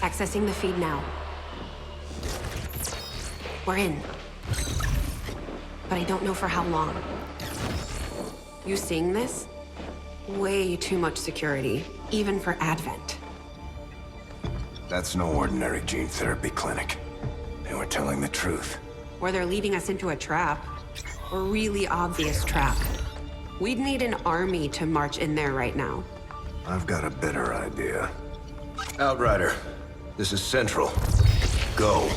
Accessing the feed now. We're in. But I don't know for how long. You seeing this? Way too much security, even for Advent. That's no ordinary gene therapy clinic. They were telling the truth. Or they're leading us into a trap. A really obvious trap. We'd need an army to march in there right now. I've got a better idea. Outrider, this is Central. Go.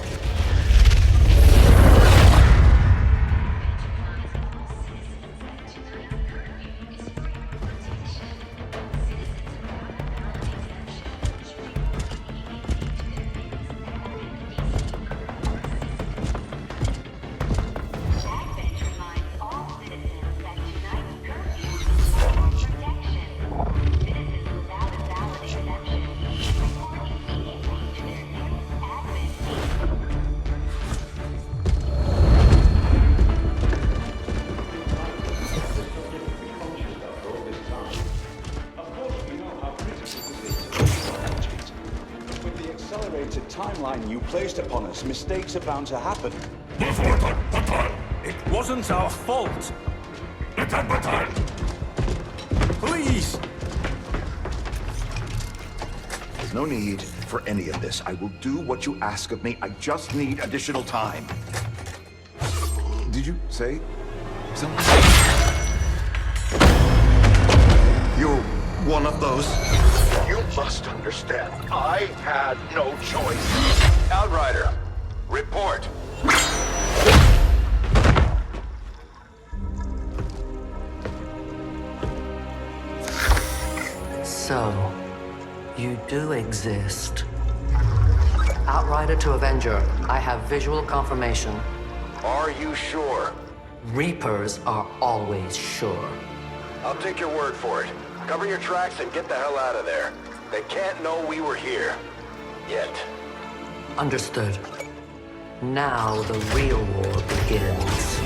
Timeline you placed upon us, mistakes are bound to happen. It wasn't our fault. Please! There's no need for any of this. I will do what you ask of me. I just need additional time. Did you say something? You're one of those. You must understand, I had no choice. Outrider, report. So, you do exist. Outrider to Avenger, I have visual confirmation. Are you sure? Reapers are always sure. I'll take your word for it. Cover your tracks and get the hell out of there. They can't know we were here. Yet. Understood. Now the real war begins.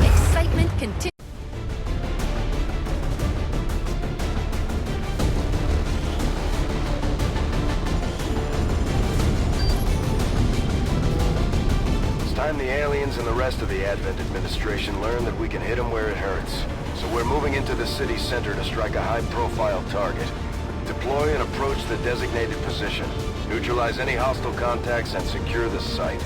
Excitement continues. Time the aliens and the rest of the Advent administration learn that we can hit them where it hurts. So we're moving into the city center to strike a high-profile target. Deploy and approach the designated position. Neutralize any hostile contacts and secure the site.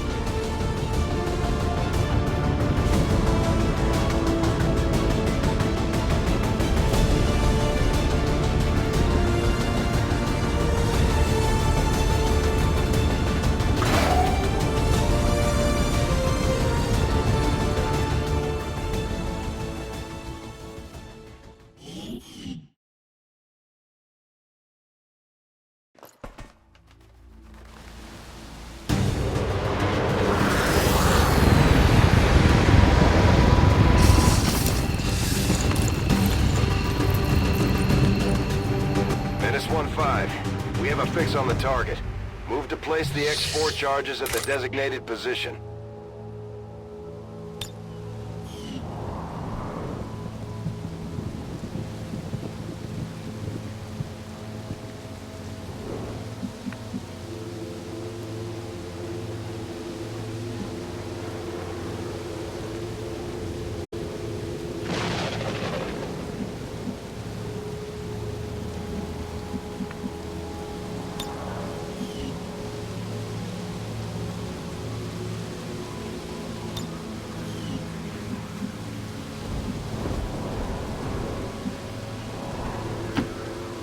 We have a fix on the target. Move to place the X4 charges at the designated position.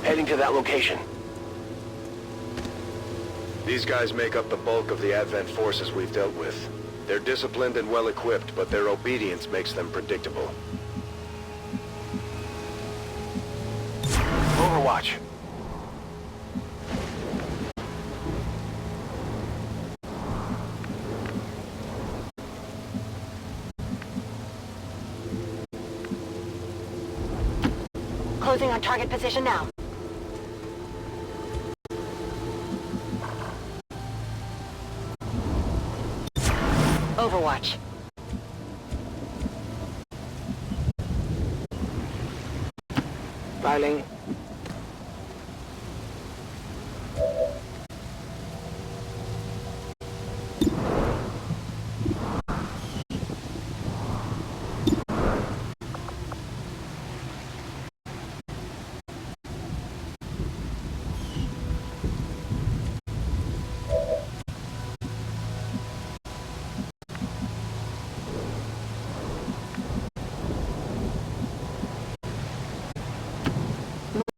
Heading to that location. These guys make up the bulk of the Advent forces we've dealt with. They're disciplined and well-equipped, but their obedience makes them predictable. Overwatch. Closing on target position now. Overwatch. Filing.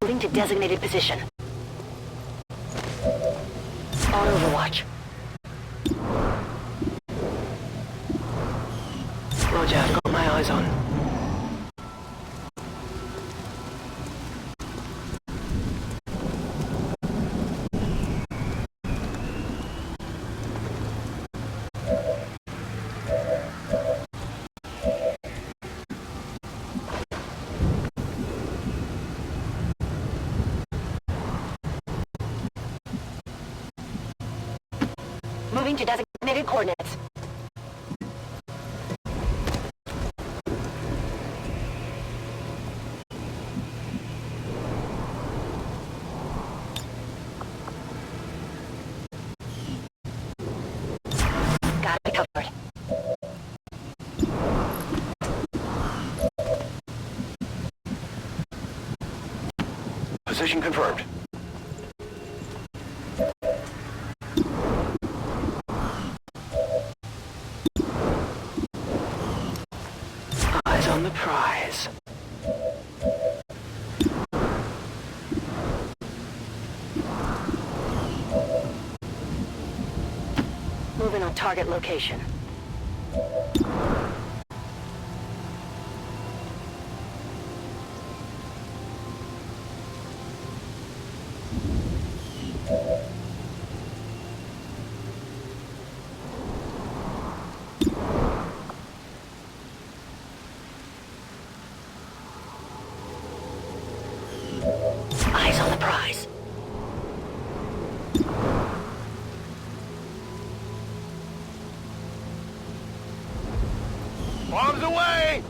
Moving to designated position. On Overwatch. Roger, I've got my eyes on. Moving to designated coordinates. Got it covered. Position confirmed. Eyes on the prize. Moving on target location. Eyes on the prize. Bombs away!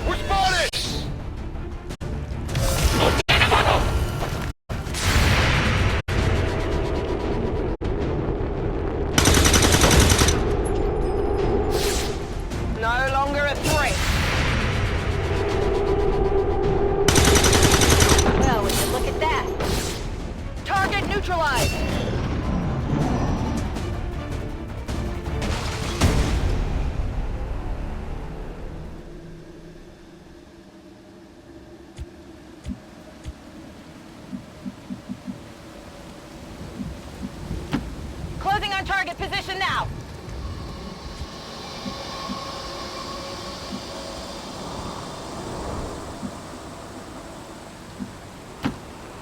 We're spotted! No longer a threat. Well, would you look at that? Target neutralized. Closing on target position now.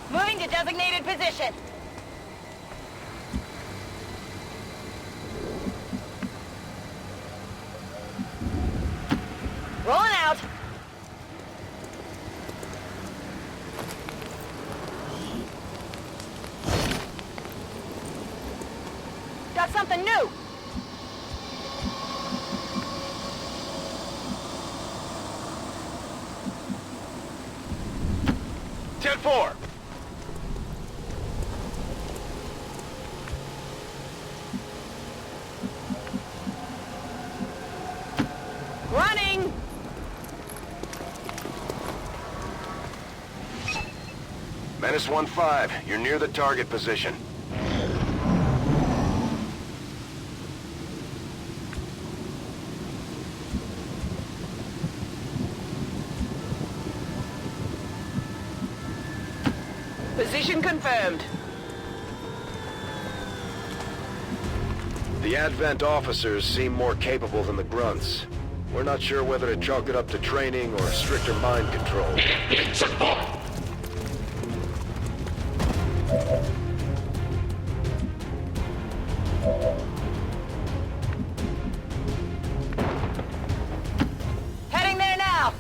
Moving to designated position. Rolling out. Got something new. Ten four. Running. Menace 1-5, you're near the target position. Position confirmed. The Advent officers seem more capable than the grunts. We're not sure whether to chalk it up to training or stricter mind control. Heading there now.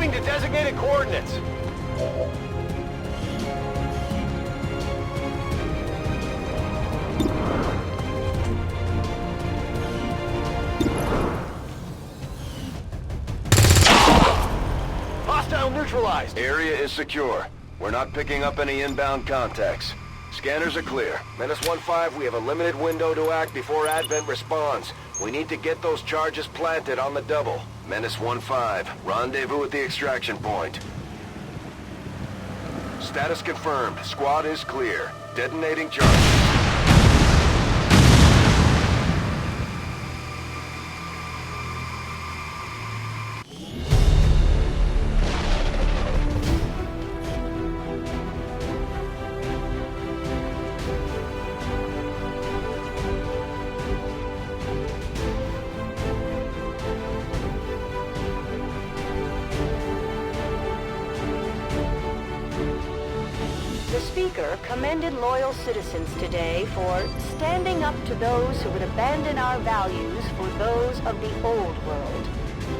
Moving to designated coordinates. Hostile neutralized. Area is secure. We're not picking up any inbound contacts. Scanners are clear. Menace 1-5, we have a limited window to act before Advent responds. We need to get those charges planted on the double. Menace 1-5, rendezvous at the extraction point. Status confirmed. Squad is clear. Detonating charges. The Speaker commended loyal citizens today for standing up to those who would abandon our values for those of the old world.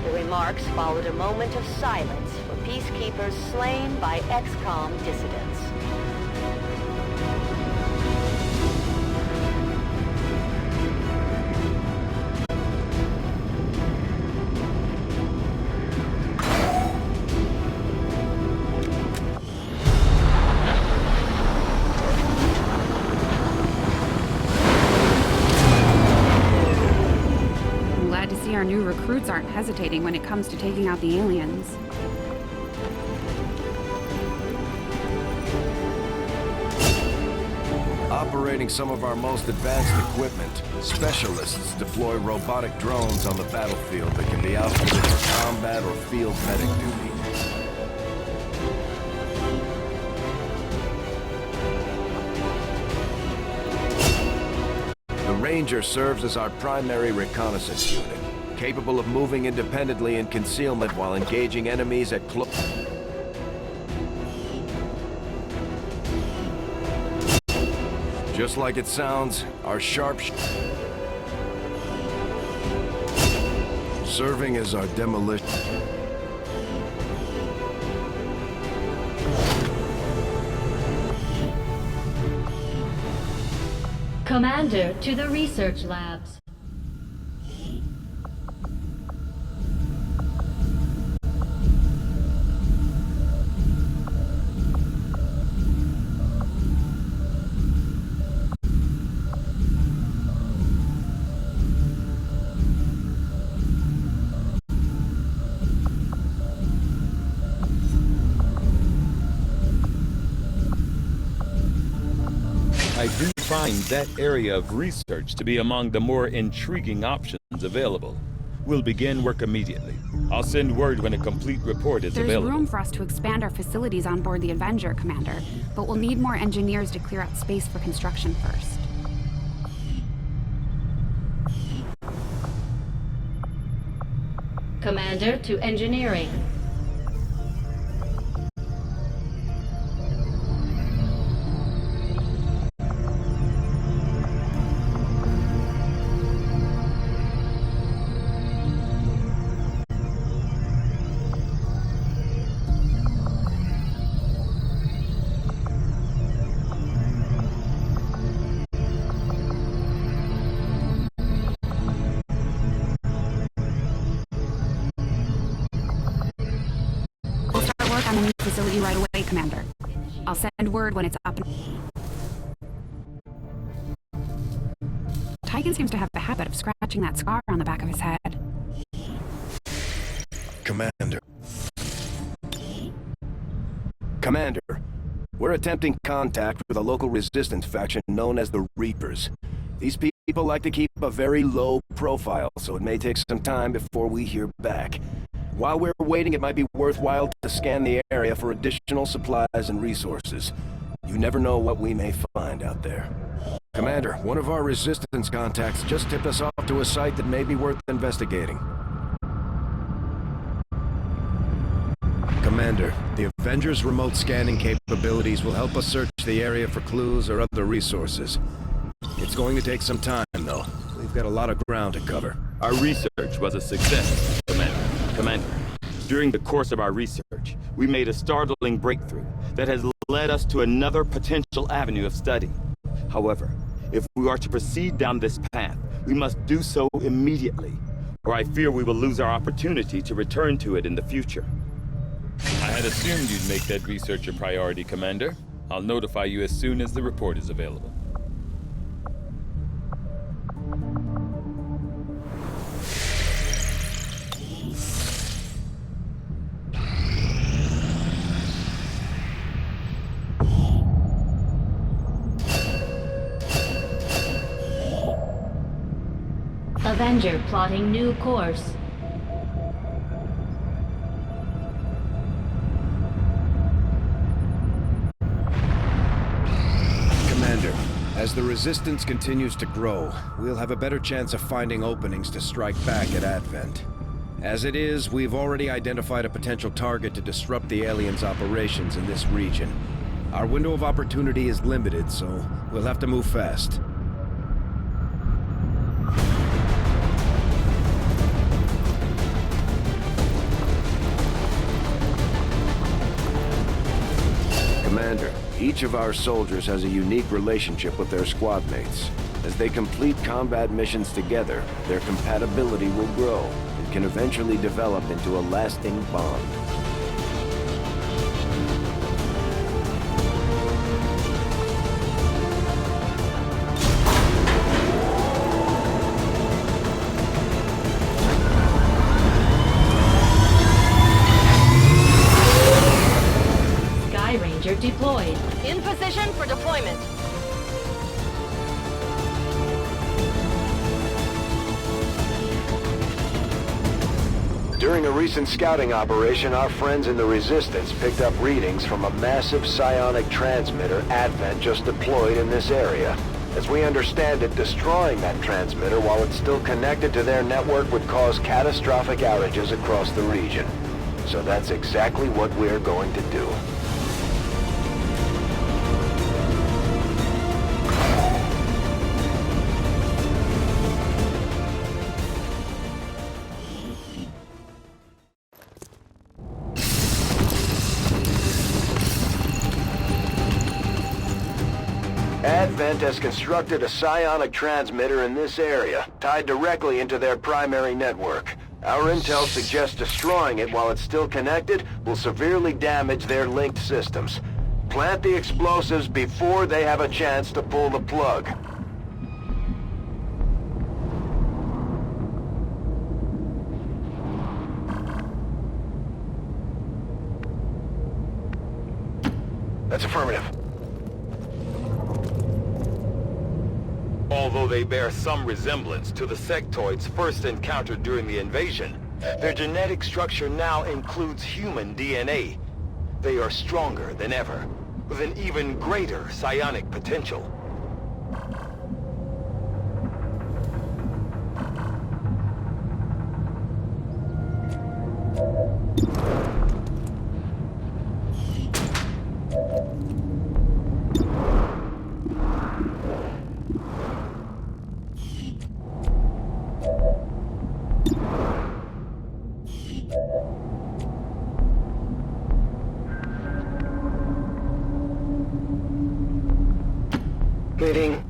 The remarks followed a moment of silence for peacekeepers slain by XCOM dissidents. Our new recruits aren't hesitating when it comes to taking out the aliens. Operating some of our most advanced equipment, specialists deploy robotic drones on the battlefield that can be outfitted for combat or field medic duty. The Ranger serves as our primary reconnaissance unit, capable of moving independently in concealment while engaging enemies at close. Just like it sounds, our serving as our demolition. Commander to the research labs. I do find that area of research to be among the more intriguing options available. We'll begin work immediately. I'll send word when a complete report is available. There's room for us to expand our facilities on board the Avenger, Commander, but we'll need more engineers to clear out space for construction first. Commander to engineering. On the new facility right away, Commander. I'll send word when it's up. Tygan seems to have the habit of scratching that scar on the back of his head. Commander, we're attempting contact with a local resistance faction known as the Reapers. These people like to keep a very low profile, so it may take some time before we hear back. While we're waiting, it might be worthwhile to scan the area for additional supplies and resources. You never know what we may find out there. Commander, one of our resistance contacts just tipped us off to a site that may be worth investigating. Commander, the Avengers' remote scanning capabilities will help us search the area for clues or other resources. It's going to take some time, though. We've got a lot of ground to cover. Our research was a success, Commander. During the course of our research, we made a startling breakthrough that has led us to another potential avenue of study. However, if we are to proceed down this path, we must do so immediately, or I fear we will lose our opportunity to return to it in the future. I had assumed you'd make that research a priority, Commander. I'll notify you as soon as the report is available. Avenger plotting new course. Commander, as the Resistance continues to grow, we'll have a better chance of finding openings to strike back at Advent. As it is, we've already identified a potential target to disrupt the aliens' operations in this region. Our window of opportunity is limited, so we'll have to move fast. Commander, each of our soldiers has a unique relationship with their squad mates. As they complete combat missions together, their compatibility will grow and can eventually develop into a lasting bond. Deployed. In position for deployment. During a recent scouting operation, our friends in the Resistance picked up readings from a massive psionic transmitter Advent just deployed in this area. As we understand it, destroying that transmitter while it's still connected to their network would cause catastrophic outages across the region. So that's exactly what we're going to do. Advent has constructed a psionic transmitter in this area, tied directly into their primary network. Our intel suggests destroying it while it's still connected will severely damage their linked systems. Plant the explosives before they have a chance to pull the plug. That's affirmative. Although they bear some resemblance to the sectoids first encountered during the invasion, their genetic structure now includes human DNA. They are stronger than ever, with an even greater psionic potential. Meeting.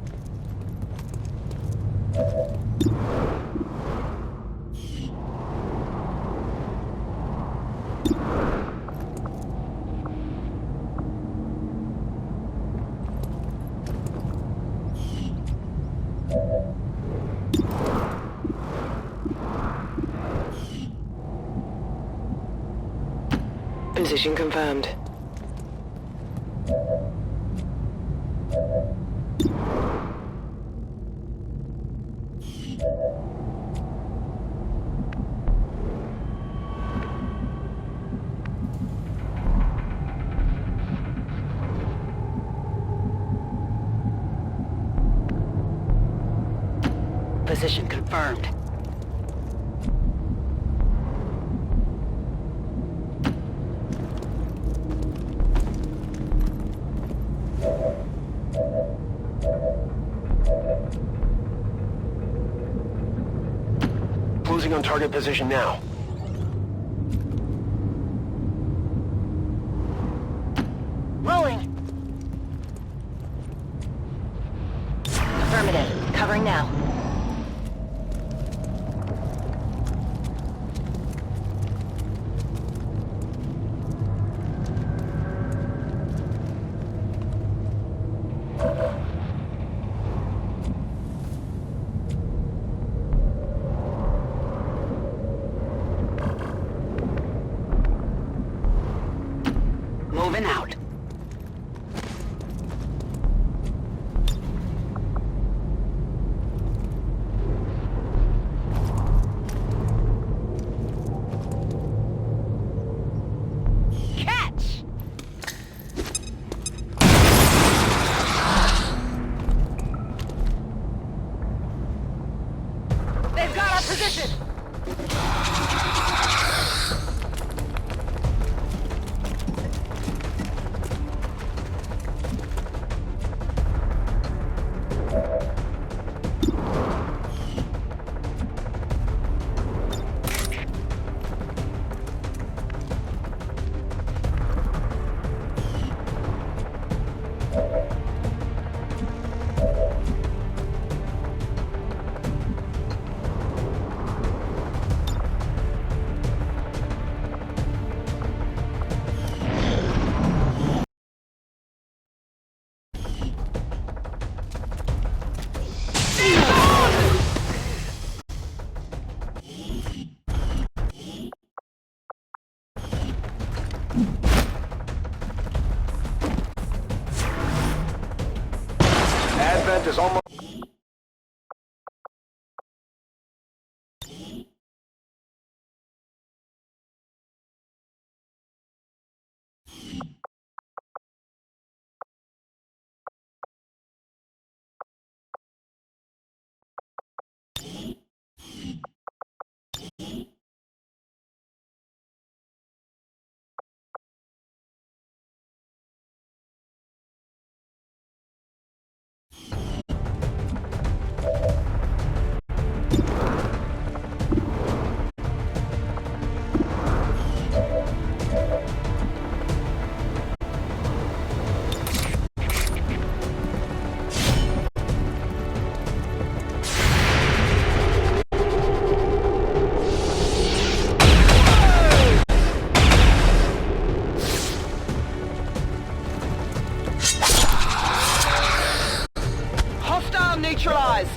Position confirmed. Position confirmed. Closing on target position now. They've got our position! Advent is almost... Hostile neutralized!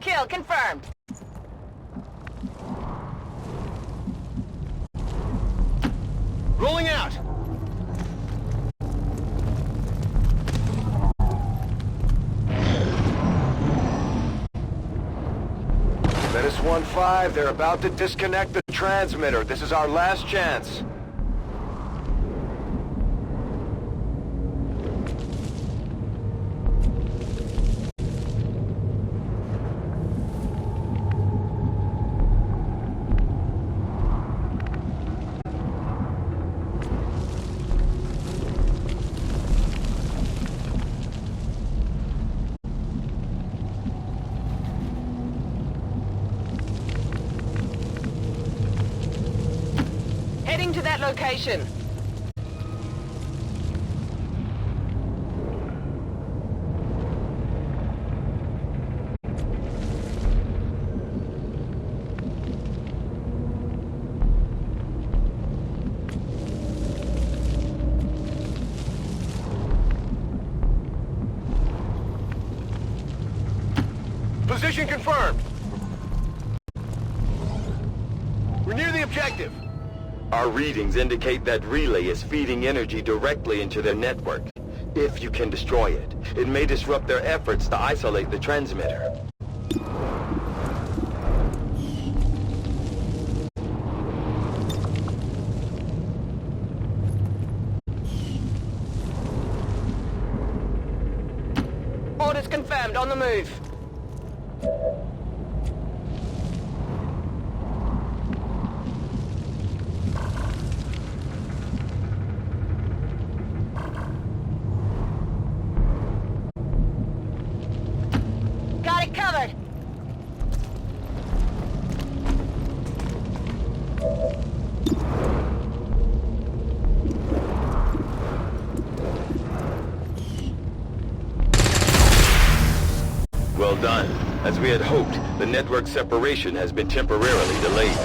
Kill confirmed. Rolling out! Menace 1-5, they're about to disconnect the transmitter. This is our last chance. Heading to that location. Position confirmed. We're near the objective. Our readings indicate that relay is feeding energy directly into their network. If you can destroy it, it may disrupt their efforts to isolate the transmitter. Orders confirmed, on the move. Got it covered. Well done. As we had hoped, the network separation has been temporarily delayed.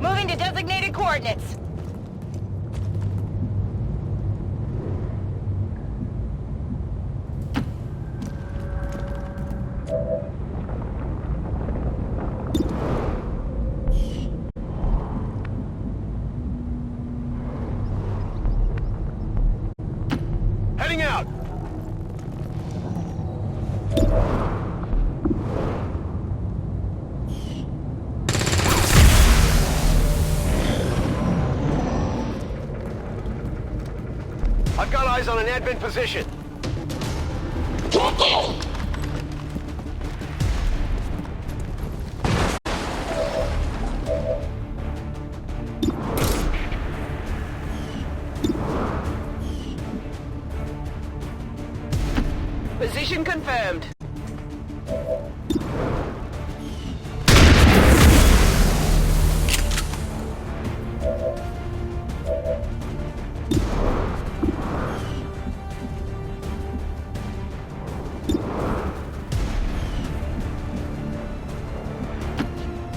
Moving to designated coordinates. in advent position. Position confirmed.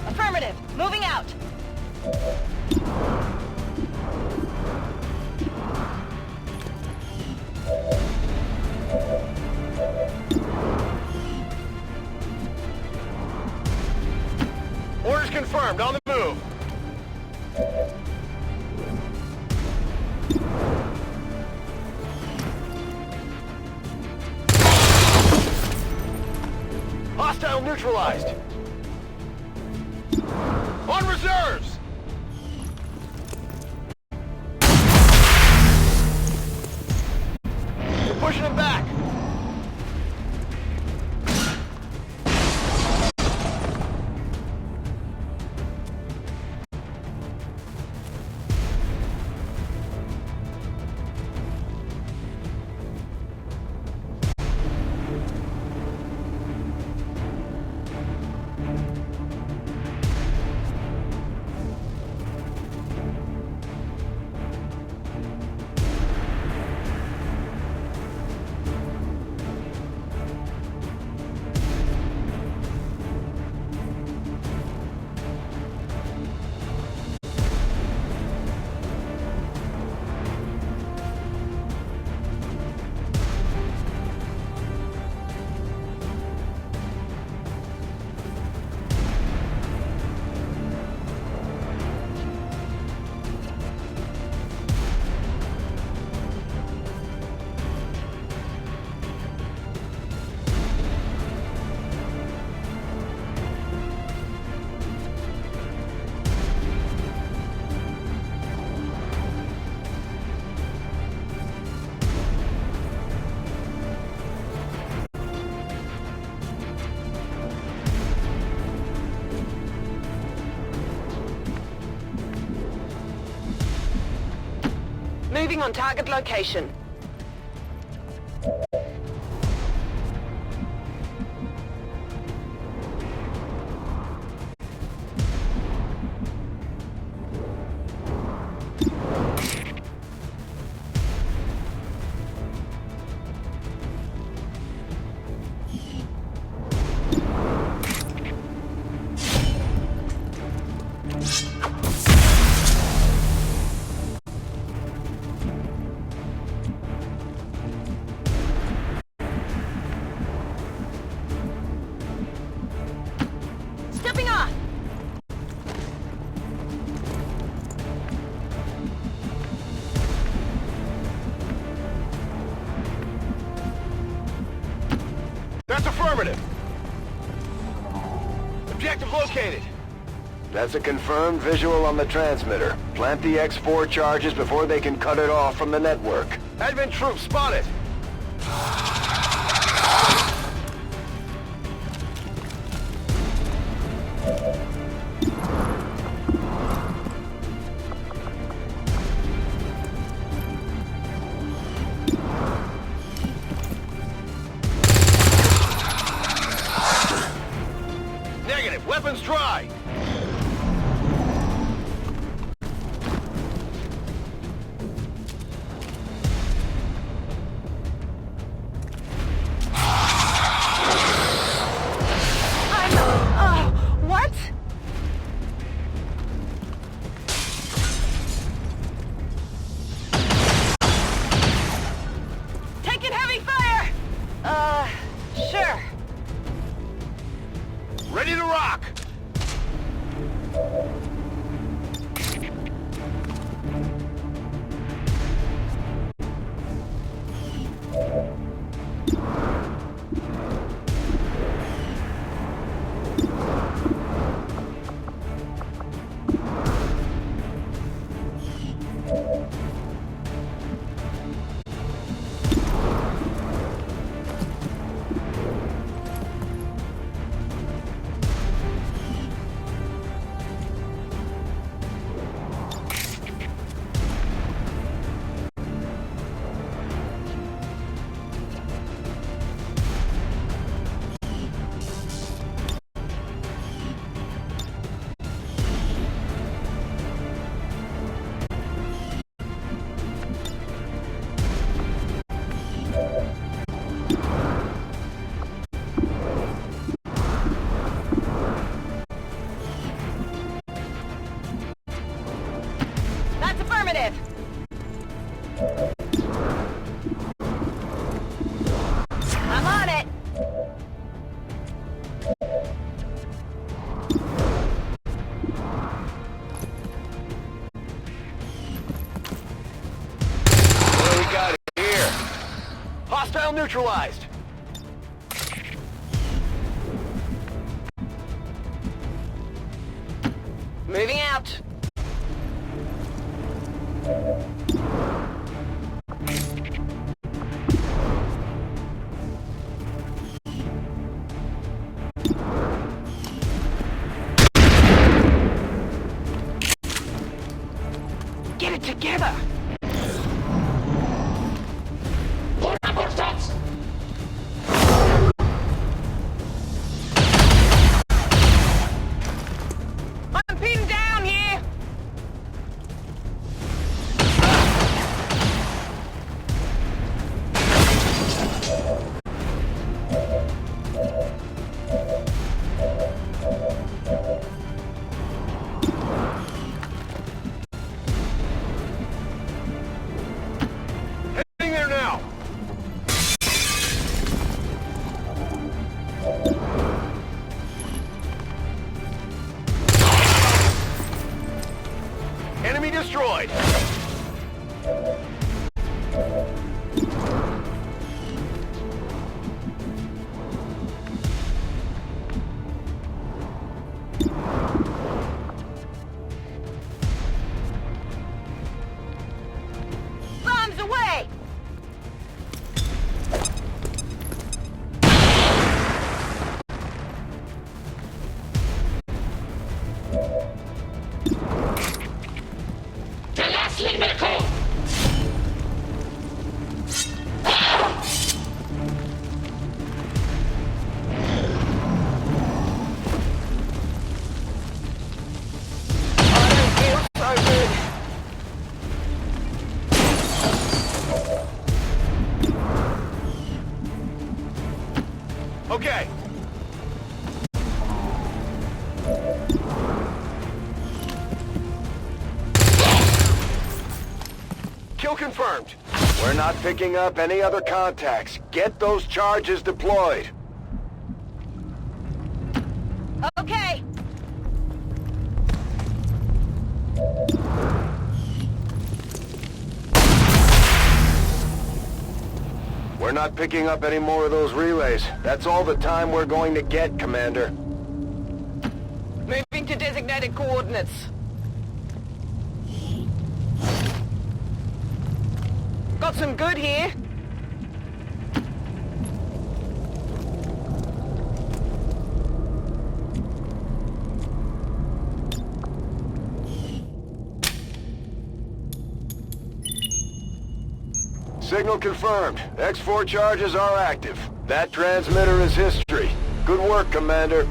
Affirmative. Moving out. Orders confirmed. On the move. Hostile neutralized. On reserves! We're pushing him back. Moving on target location. Stepping off. That's affirmative. Objective located. That's a confirmed visual on the transmitter. Plant the X4 charges before they can cut it off from the network. Advent troops spotted. Negative. Weapons dry. What? Taking heavy fire! Sure. Ready to rock. neutralized. Moving out. Get it together. I'm pinned down here. Heading there now. Enemy destroyed. Bombs away! I don't feel so good. Okay. Kill confirmed. We're not picking up any other contacts. Get those charges deployed. Okay. We're not picking up any more of those relays. That's all the time we're going to get, Commander. Moving to designated coordinates. Got some good here. Signal confirmed. X4 charges are active. That transmitter is history. Good work, Commander.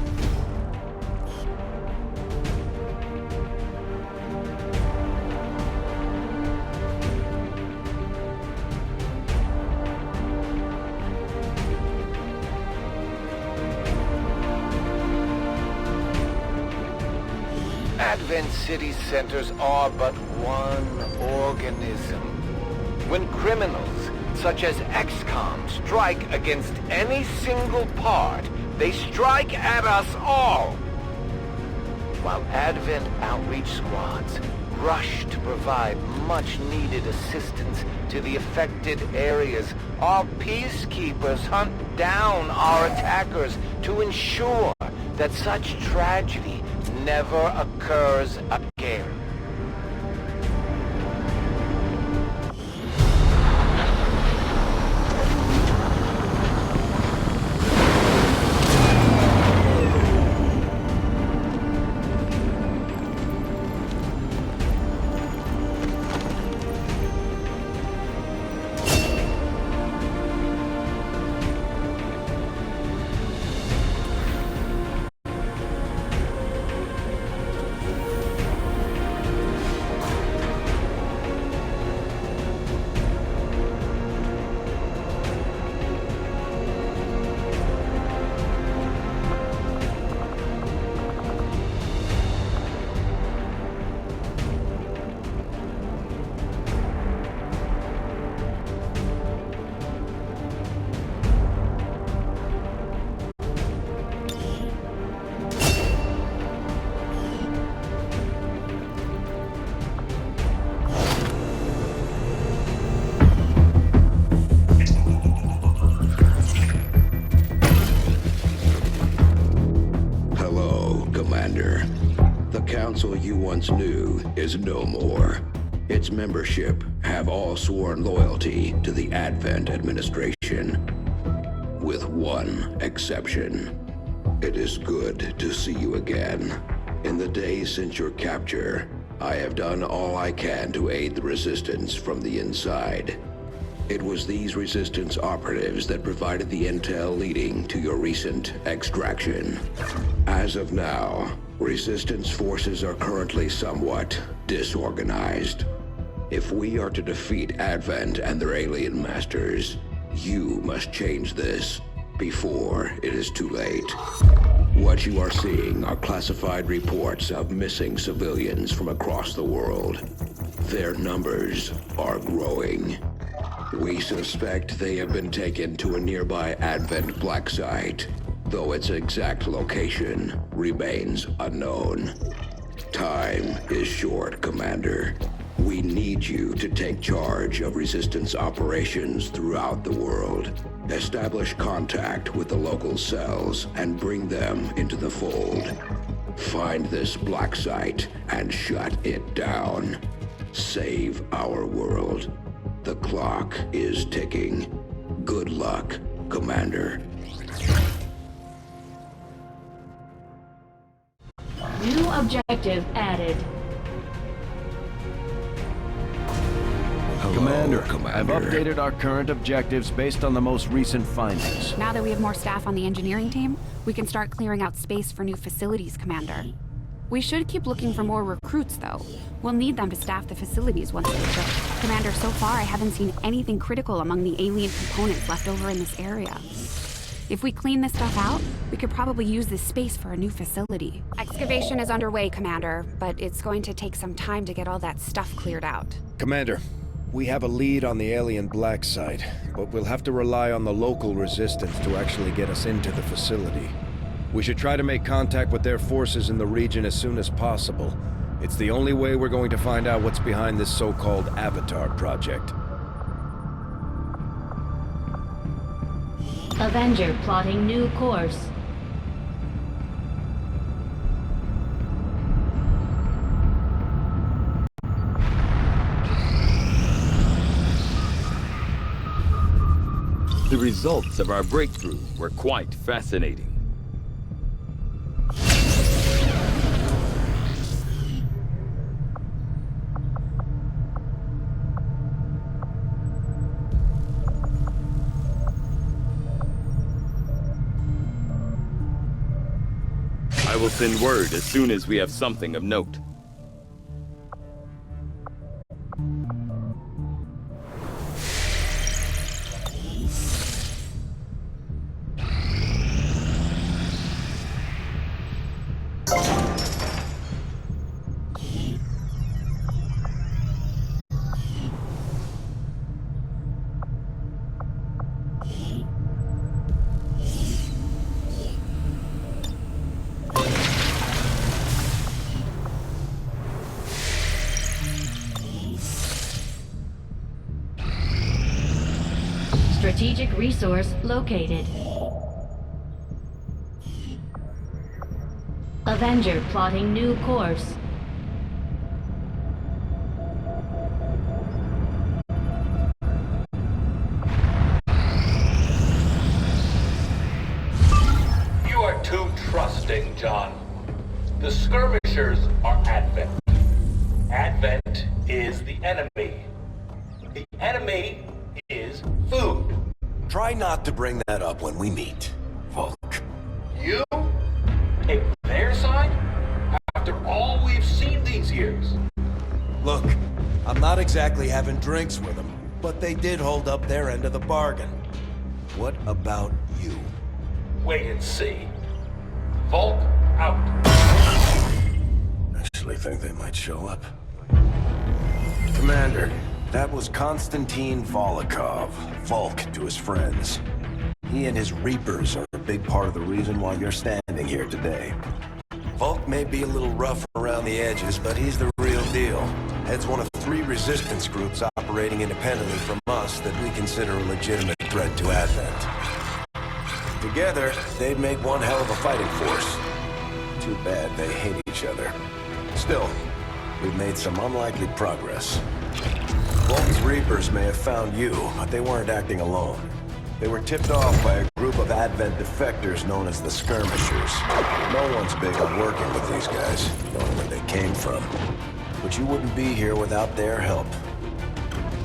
Advent City centers are but one organism. When criminals, such as XCOM, strike against any single part, they strike at us all. While Advent outreach squads rush to provide much-needed assistance to the affected areas, our peacekeepers hunt down our attackers to ensure that such tragedy never occurs again. Commander. The council you once knew is no more. Its membership have all sworn loyalty to the Advent administration, with one exception. It is good to see you again. In the days since your capture, I have done all I can to aid the Resistance from the inside. It was these Resistance operatives that provided the intel leading to your recent extraction. As of now, Resistance forces are currently somewhat disorganized. If we are to defeat Advent and their alien masters, you must change this before it is too late. What you are seeing are classified reports of missing civilians from across the world. Their numbers are growing. We suspect they have been taken to a nearby Advent black site, though its exact location remains unknown. Time is short, Commander. We need you to take charge of Resistance operations throughout the world. Establish contact with the local cells and bring them into the fold. Find this black site and shut it down. Save our world. The clock is ticking. Good luck, Commander. New objective added. Commander, I've updated our current objectives based on the most recent findings. Now that we have more staff on the engineering team, we can start clearing out space for new facilities, Commander. We should keep looking for more recruits, though. We'll need them to staff the facilities once they're built. Commander, so far I haven't seen anything critical among the alien components left over in this area. If we clean this stuff out, we could probably use this space for a new facility. Excavation is underway, Commander, but it's going to take some time to get all that stuff cleared out. Commander, we have a lead on the alien black site, but we'll have to rely on the local Resistance to actually get us into the facility. We should try to make contact with their forces in the region as soon as possible. It's the only way we're going to find out what's behind this so-called Avatar project. Avenger plotting new course. The results of our breakthrough were quite fascinating. I will send word as soon as we have something of note. Strategic resource located. Avenger plotting new course. You are too trusting, John. The skirmishers are Advent. Advent is the enemy. The enemy is food. Try not to bring that up when we meet, Volk. You take their side after all we've seen these years. Look, I'm not exactly having drinks with them, but they did hold up their end of the bargain. What about you? Wait and see. Volk out. Actually think they might show up. Commander, that was Konstantin Volokov, Volk to his friends. He and his Reapers are a big part of the reason why you're standing here today. Volk may be a little rough around the edges, but he's the real deal. Heads one of 3 resistance groups operating independently from us that we consider a legitimate threat to Advent. Together, they'd make one hell of a fighting force. Too bad they hate each other. Still, we've made some unlikely progress. Volk's Reapers may have found you, but they weren't acting alone. They were tipped off by a group of Advent defectors known as the Skirmishers. No one's big on working with these guys, knowing where they came from. But you wouldn't be here without their help.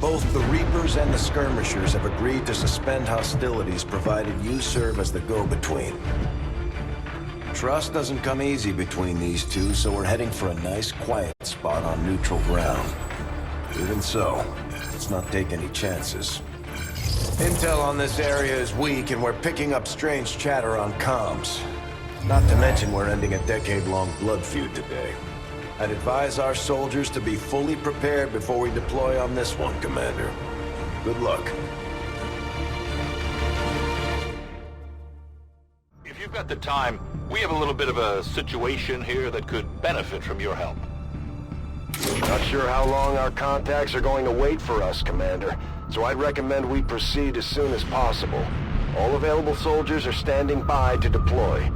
Both the Reapers and the Skirmishers have agreed to suspend hostilities provided you serve as the go-between. Trust doesn't come easy between these two, so we're heading for a nice, quiet spot on neutral ground. Even so, let's not take any chances. Intel on this area is weak, and we're picking up strange chatter on comms. Not to mention we're ending a decade-long blood feud today. I'd advise our soldiers to be fully prepared before we deploy on this one, Commander. Good luck. If you've got the time, we have a little bit of a situation here that could benefit from your help. Not sure how long our contacts are going to wait for us, Commander, so I'd recommend we proceed as soon as possible. All available soldiers are standing by to deploy.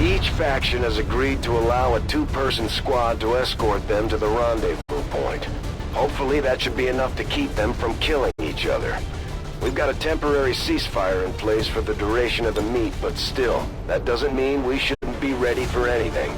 Each faction has agreed to allow a two-person squad to escort them to the rendezvous point. Hopefully that should be enough to keep them from killing each other. We've got a temporary ceasefire in place for the duration of the meet, but still, that doesn't mean we shouldn't be ready for anything.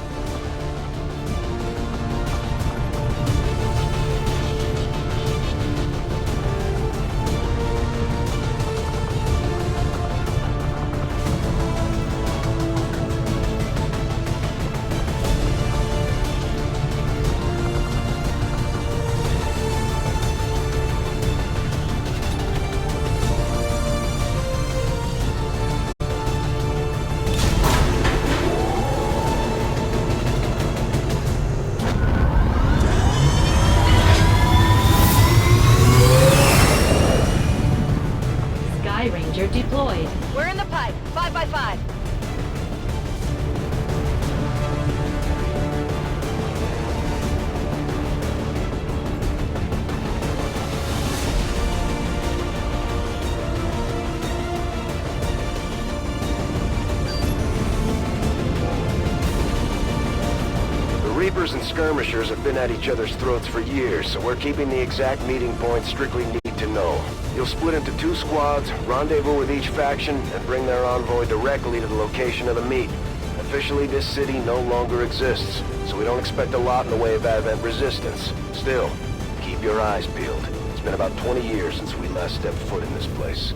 Deployed. We're in the pipe. 5 by 5. The Reapers and Skirmishers have been at each other's throats for years, so we're keeping the exact meeting point strictly need to know. You'll split into 2 squads, rendezvous with each faction, and bring their envoy directly to the location of the meet. Officially, this city no longer exists, so we don't expect a lot in the way of Advent resistance. Still, keep your eyes peeled. It's been about 20 years since we last stepped foot in this place.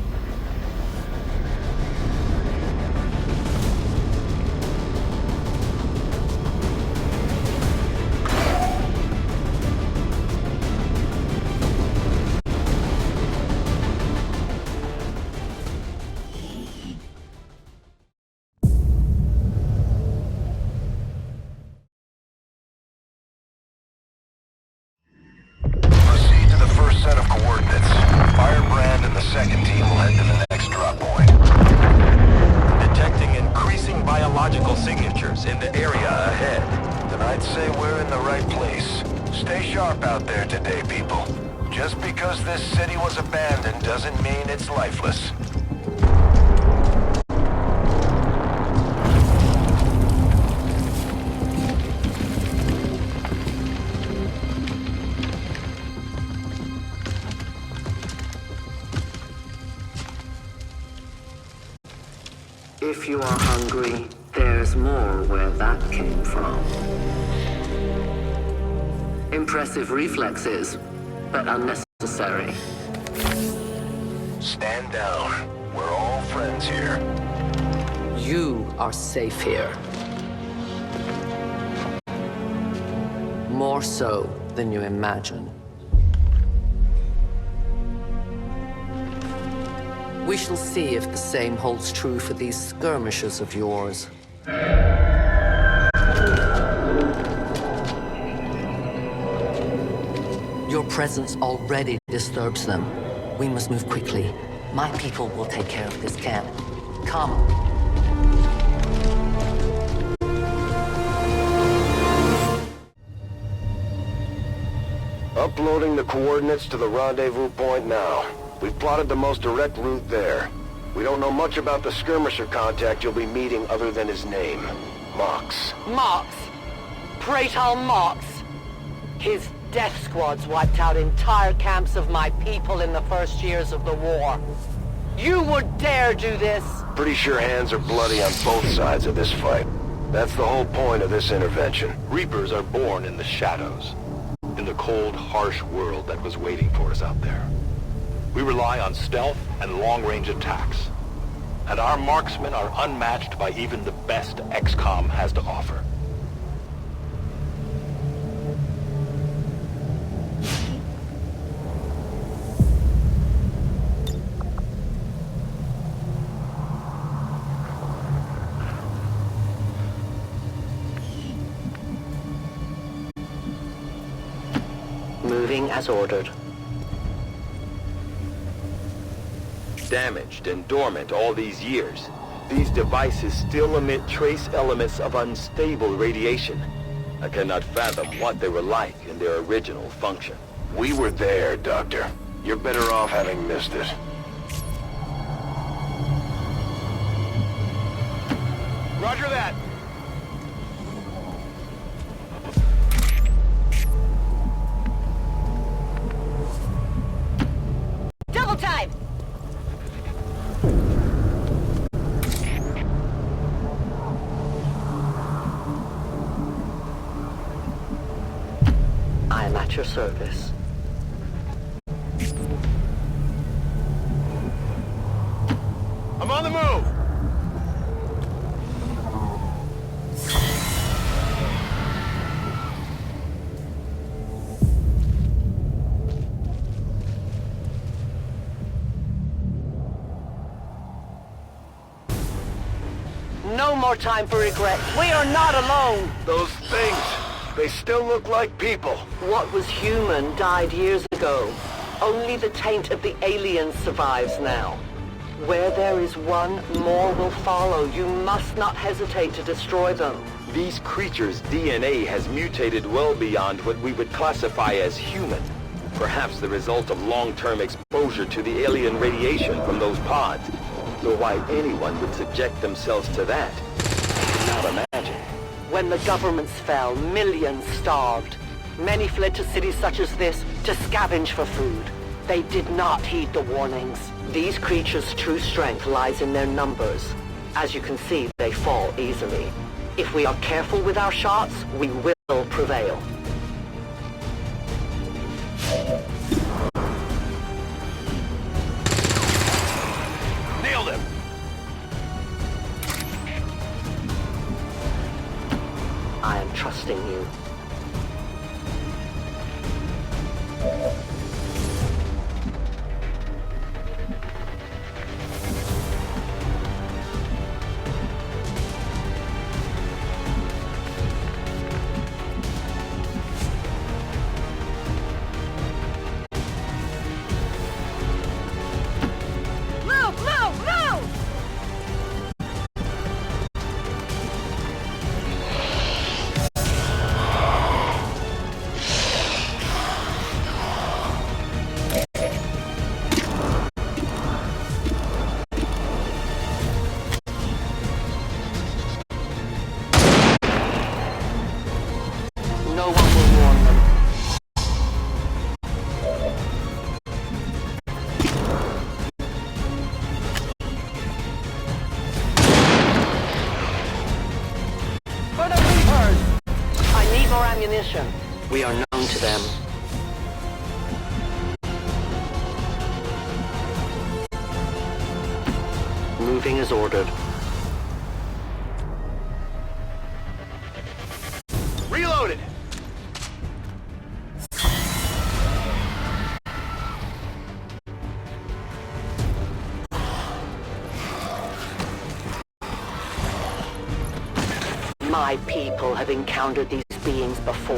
Set of coordinates. Firebrand and the second team will head to the next drop point. Detecting increasing biological signatures in the area ahead. Then I'd say we're in the right place. Stay sharp out there today, people. Just because this city was abandoned doesn't mean it's lifeless. If you are hungry, there's more where that came from. Impressive reflexes, but unnecessary. Stand down. We're all friends here. You are safe here. More so than you imagine. We shall see if the same holds true for these skirmishers of yours. Your presence already disturbs them. We must move quickly. My people will take care of this camp. Come. Uploading the coordinates to the rendezvous point now. We've plotted the most direct route there. We don't know much about the skirmisher contact you'll be meeting other than his name. Mox. Mox. Praetor Mox. His death squads wiped out entire camps of my people in the first years of the war. You would dare do this? Pretty sure hands are bloody on both sides of this fight. That's the whole point of this intervention. Reapers are born in the shadows, in the cold, harsh world that was waiting for us out there. We rely on stealth and long-range attacks, and our marksmen are unmatched by even the best XCOM has to offer. Moving as ordered. Damaged and dormant all these years, these devices still emit trace elements of unstable radiation. I cannot fathom what they were like in their original function. We were there, Doctor. You're better off having missed it. Roger that! Double time! I am at your service. I'm on the move! No more time for regret. We are not alone. Those things, they still look like people. What was human died years ago. Only the taint of the aliens survives now. Where there is one, more will follow. You must not hesitate to destroy them. These creatures' DNA has mutated well beyond what we would classify as human. Perhaps the result of long-term exposure to the alien radiation from those pods. Though why anyone would subject themselves to that, I cannot imagine. When the governments fell, millions starved. Many fled to cities such as this to scavenge for food. They did not heed the warnings. These creatures' true strength lies in their numbers. As you can see, they fall easily. If we are careful with our shots, we will prevail. Nailed him! I am trusting you. No one will warn them. For the Reapers! I need more ammunition. We are known to them. Moving as ordered. Reloaded! My people have encountered these beings before.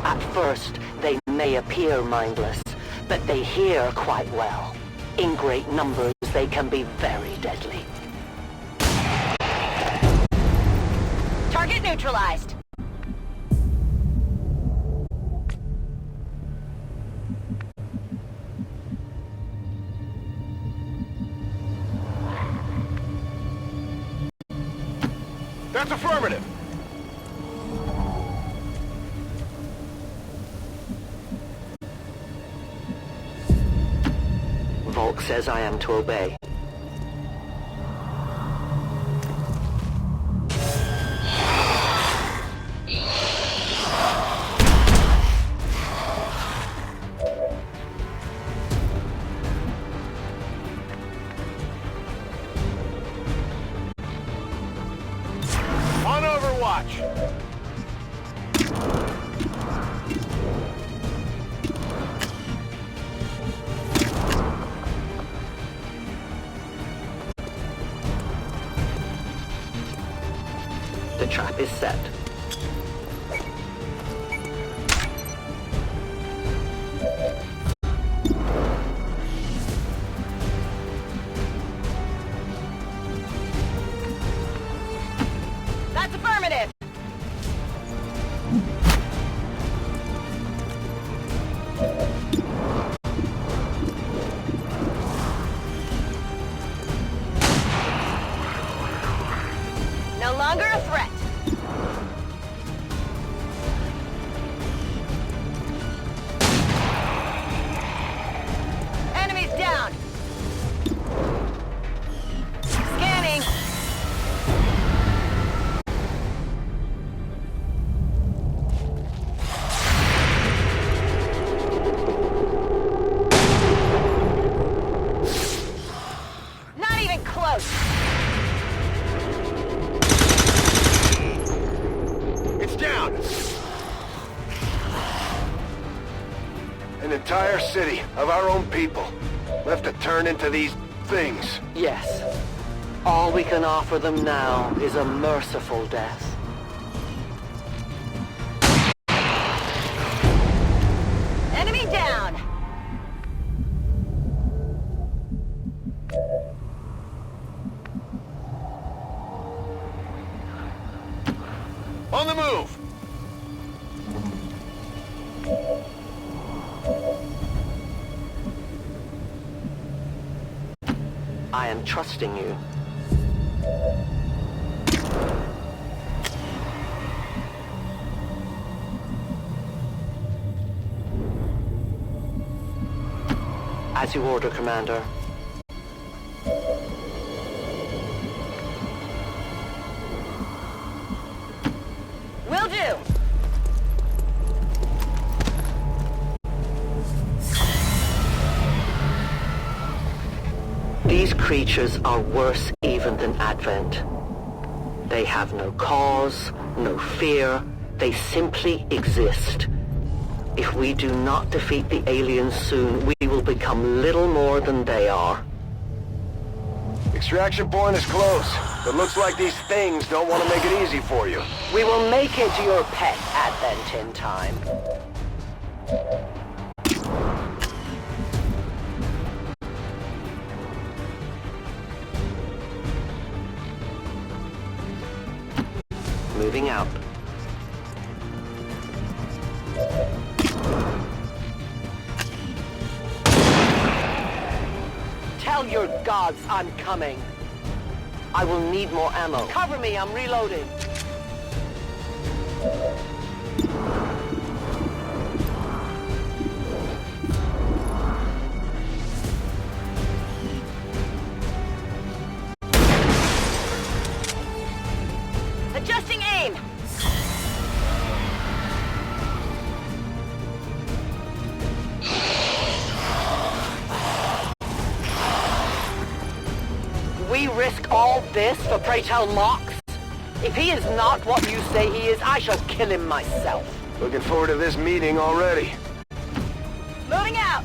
At first, they may appear mindless, but they hear quite well. In great numbers, they can be very deadly. Target neutralized. That's affirmative. Volk says I am to obey. On Overwatch. The trap is set. That's affirmative. No longer a threat. Enemies down. Scanning. Not even close. It's down. An entire city of our own people left to turn into these things. Yes. All we can offer them now is a merciful death. Enemy down. On the move. I am trusting you. As you order, Commander. Will do. These creatures are worse even than Advent. They have no cause, no fear. They simply exist. If we do not defeat the aliens soon, we will become little more than they are. Extraction point is close, but looks like these things don't want to make it easy for you. We will make it your pet, Advent, in time. Moving out. Tell your gods I'm coming. I will need more ammo. Cover me, I'm reloading. Adjusting aim. We risk all this for pray tell Mox? If he is not what you say he is, I shall kill him myself. Looking forward to this meeting already. Moving out.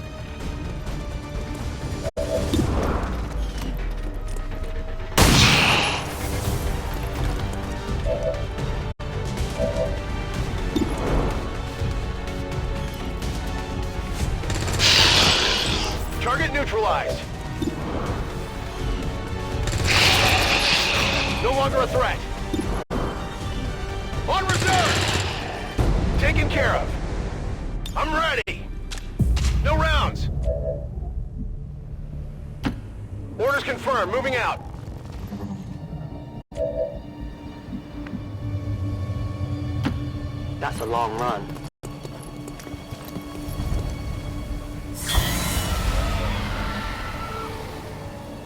Target neutralized. No longer a threat. On reserve! Taken care of. I'm ready. No rounds. Orders confirmed. Moving out. That's a long run.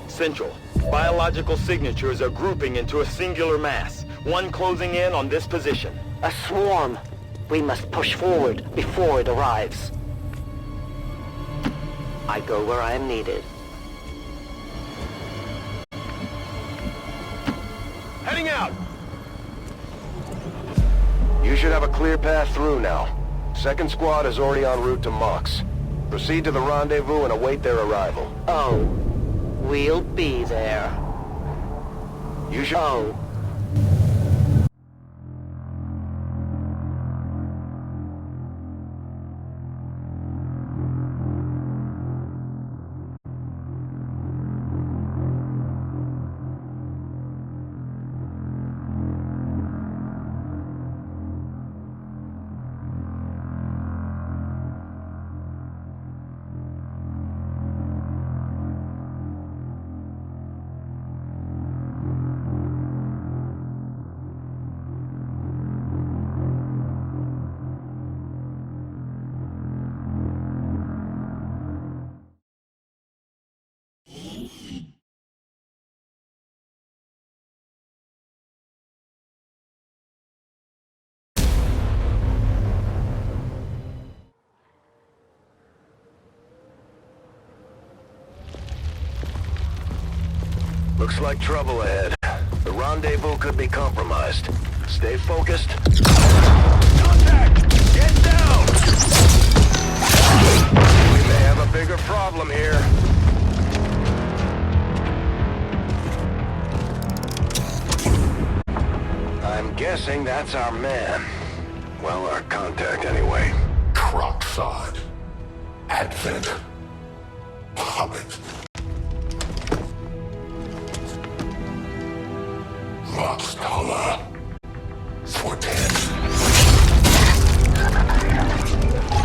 Central. Biological signatures are grouping into a singular mass, one closing in on this position. A swarm. We must push forward before it arrives. I go where I am needed. Heading out! You should have a clear path through now. Second squad is already en route to Mox. Proceed to the rendezvous and await their arrival. Oh. We'll be there. You should... Oh. Looks like trouble ahead. The rendezvous could be compromised. Stay focused. Contact! Get down! We may have a bigger problem here. I'm guessing that's our man. Well, our contact anyway. Crocksod. Advent. Hobbit. Roxtala. Forten.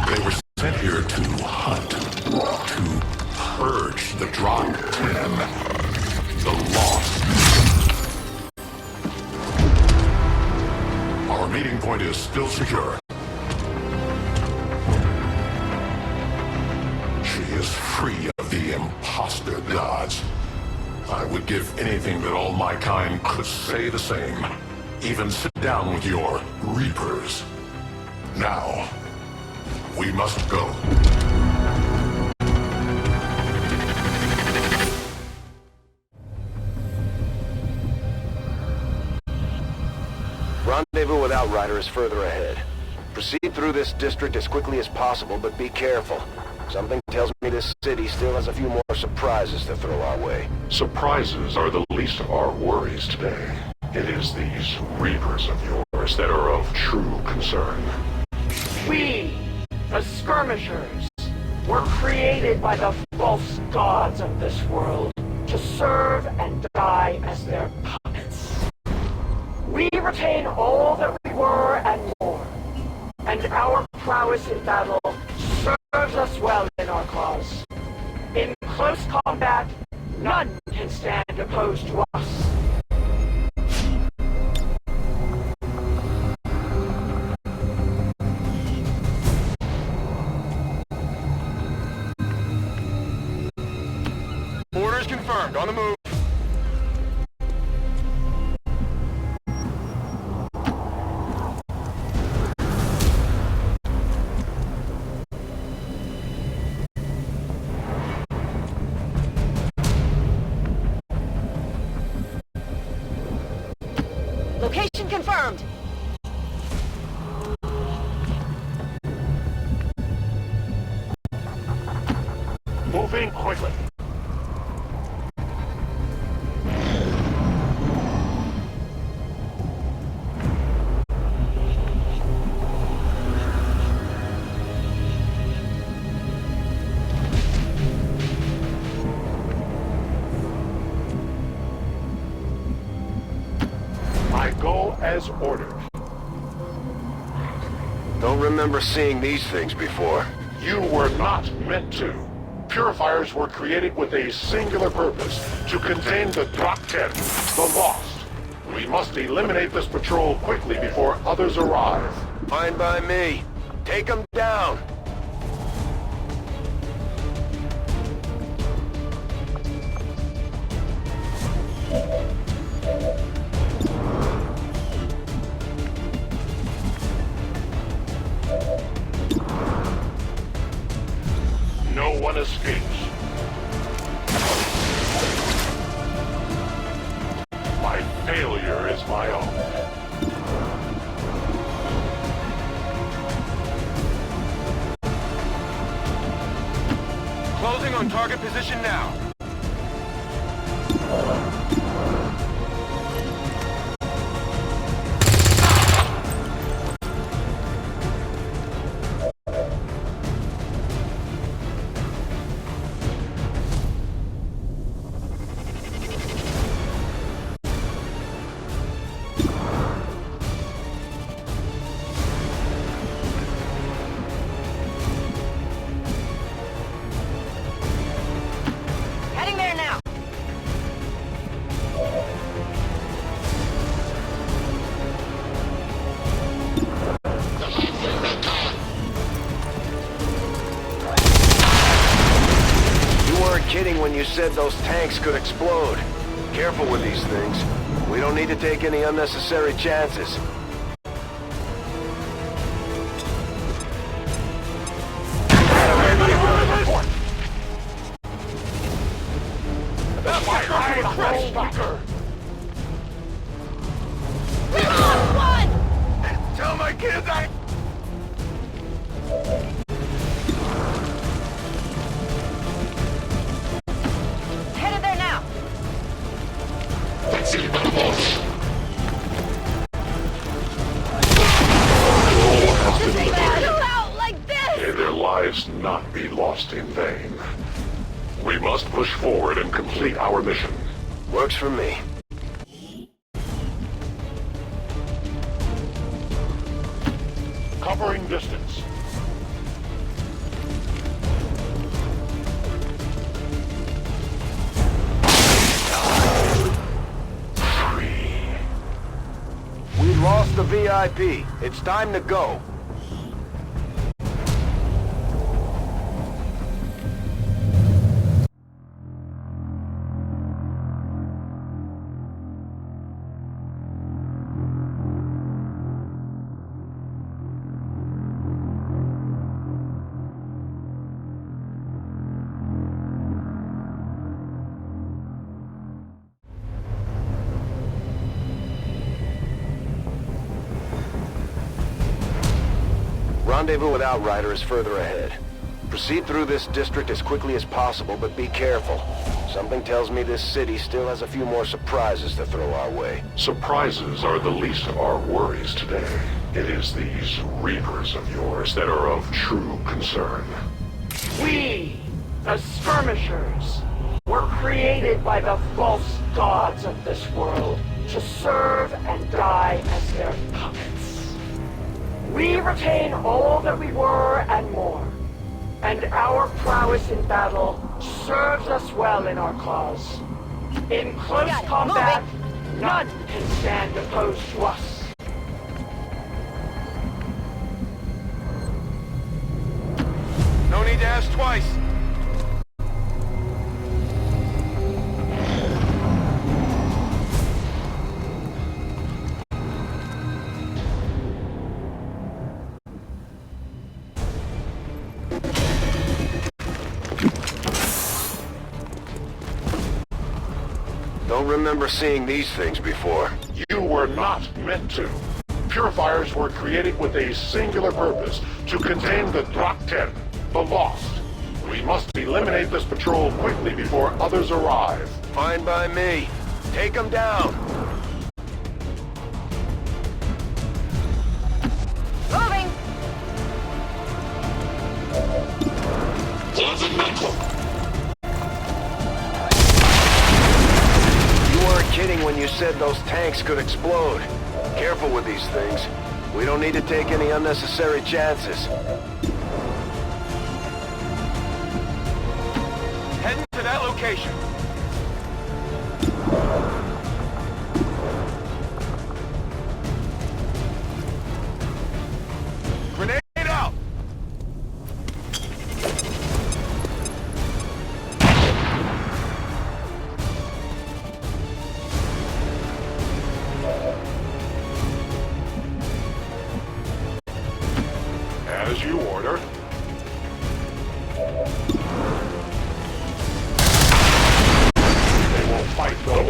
They were sent here to hunt, to purge the Drop 10, the lost. Our meeting point is still secure. She is free of the imposter gods. I would give anything that all my kind could say the same. Even sit down with your Reapers. Now, we must go. Rendezvous with Outrider is further ahead. Proceed through this district as quickly as possible, but be careful. Something tells me this city still has a few more surprises to throw our way. Surprises are the least of our worries today. It is these Reapers of yours that are of true concern. We, the Skirmishers, were created by the false gods of this world to serve and die as their puppets. We retain all that we were and more, and our prowess in battle serves us well in our cause. In close combat, none can stand opposed to us. Orders confirmed. On the move. Location confirmed. Moving quickly. I go as ordered. Don't remember seeing these things before. You were not meant to. Purifiers were created with a singular purpose, to contain the Drop 10, the Lost. We must eliminate this patrol quickly before others arrive. Fine by me. Take them down. No one escapes. My failure is my own. Closing on target position now. Heading there now. You weren't kidding when you said those tanks could explode. Careful with these things. We don't need to take any unnecessary chances. That's my iron crest stalker! We lost one! Tell my kids I... Headed there now. Just battle out like this! May their lives not be lost in vain. We must push forward and complete our mission. Works for me. Covering distance. We lost the VIP. It's time to go. Rendezvous with Outrider is further ahead. Proceed through this district as quickly as possible, but be careful. Something tells me this city still has a few more surprises to throw our way. Surprises are the least of our worries today. It is these Reapers of yours that are of true concern. We, the skirmishers, were created by the false gods of this world to serve and die as their puppets. We retain all that we were and more, and our prowess in battle serves us well in our cause. In close combat, none can stand opposed to us. No need to ask twice. Don't remember seeing these things before. You were not meant to. Purifiers were created with a singular purpose, to contain the Drak 10, the Lost. We must eliminate this patrol quickly before others arrive. Fine by me. Take them down. Moving! You weren't kidding when you said those tanks could explode. Careful with these things. We don't need to take any unnecessary chances. Heading to that location.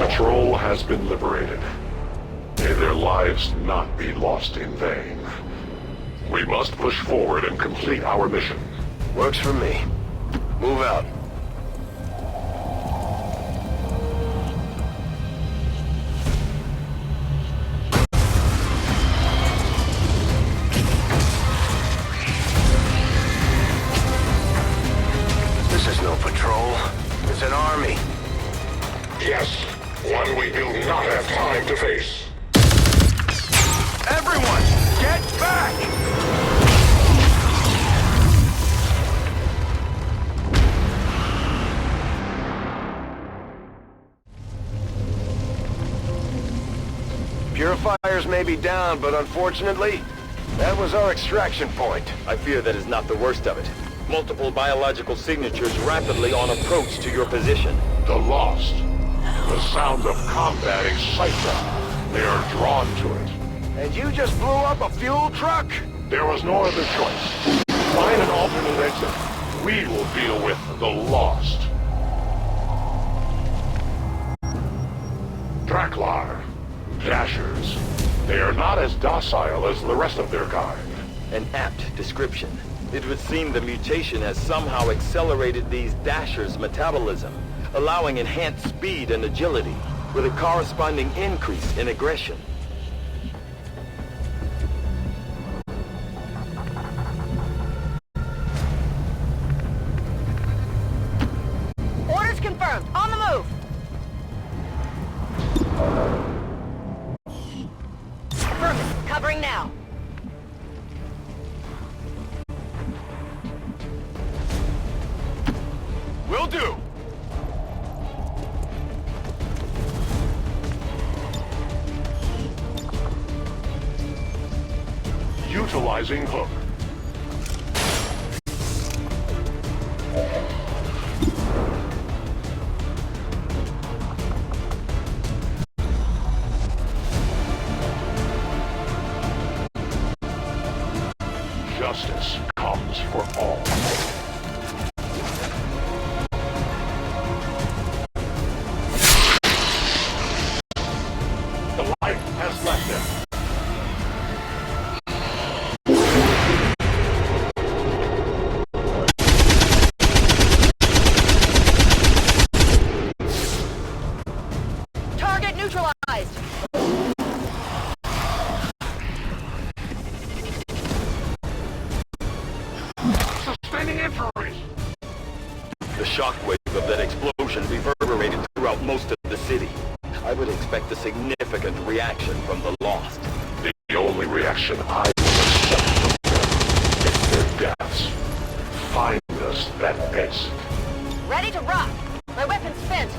patrol has been liberated. May their lives not be lost in vain. We must push forward and complete our mission. Works for me. Move out. This is no patrol. It's an army. Yes, one we do not have time to face. Everyone, get back! Purifiers may be down, but unfortunately, that was our extraction point. I fear that is not the worst of it. Multiple biological signatures rapidly on approach to your position. The Lost. The sounds of combat excite them. They are drawn to it. And you just blew up a fuel truck? There was no other choice. Find an alternate exit. We will deal with the Lost. Draklar. Dashers. They are not as docile as the rest of their kind. An apt description. It would seem the mutation has somehow accelerated these Dashers' metabolism, allowing enhanced speed and agility, with a corresponding increase in aggression. Orders confirmed. On the move. Affirmative. Covering now. Will do. Utilizing hook. Justice comes for all. The light has left them. Target neutralized. Sustaining injuries. The shockwave of that explosion reverberated throughout most of the city. I would expect a significant reaction from the Lost. The only reaction I will accept from them is their deaths. Find us that exit. Ready to rock. My weapon's spent.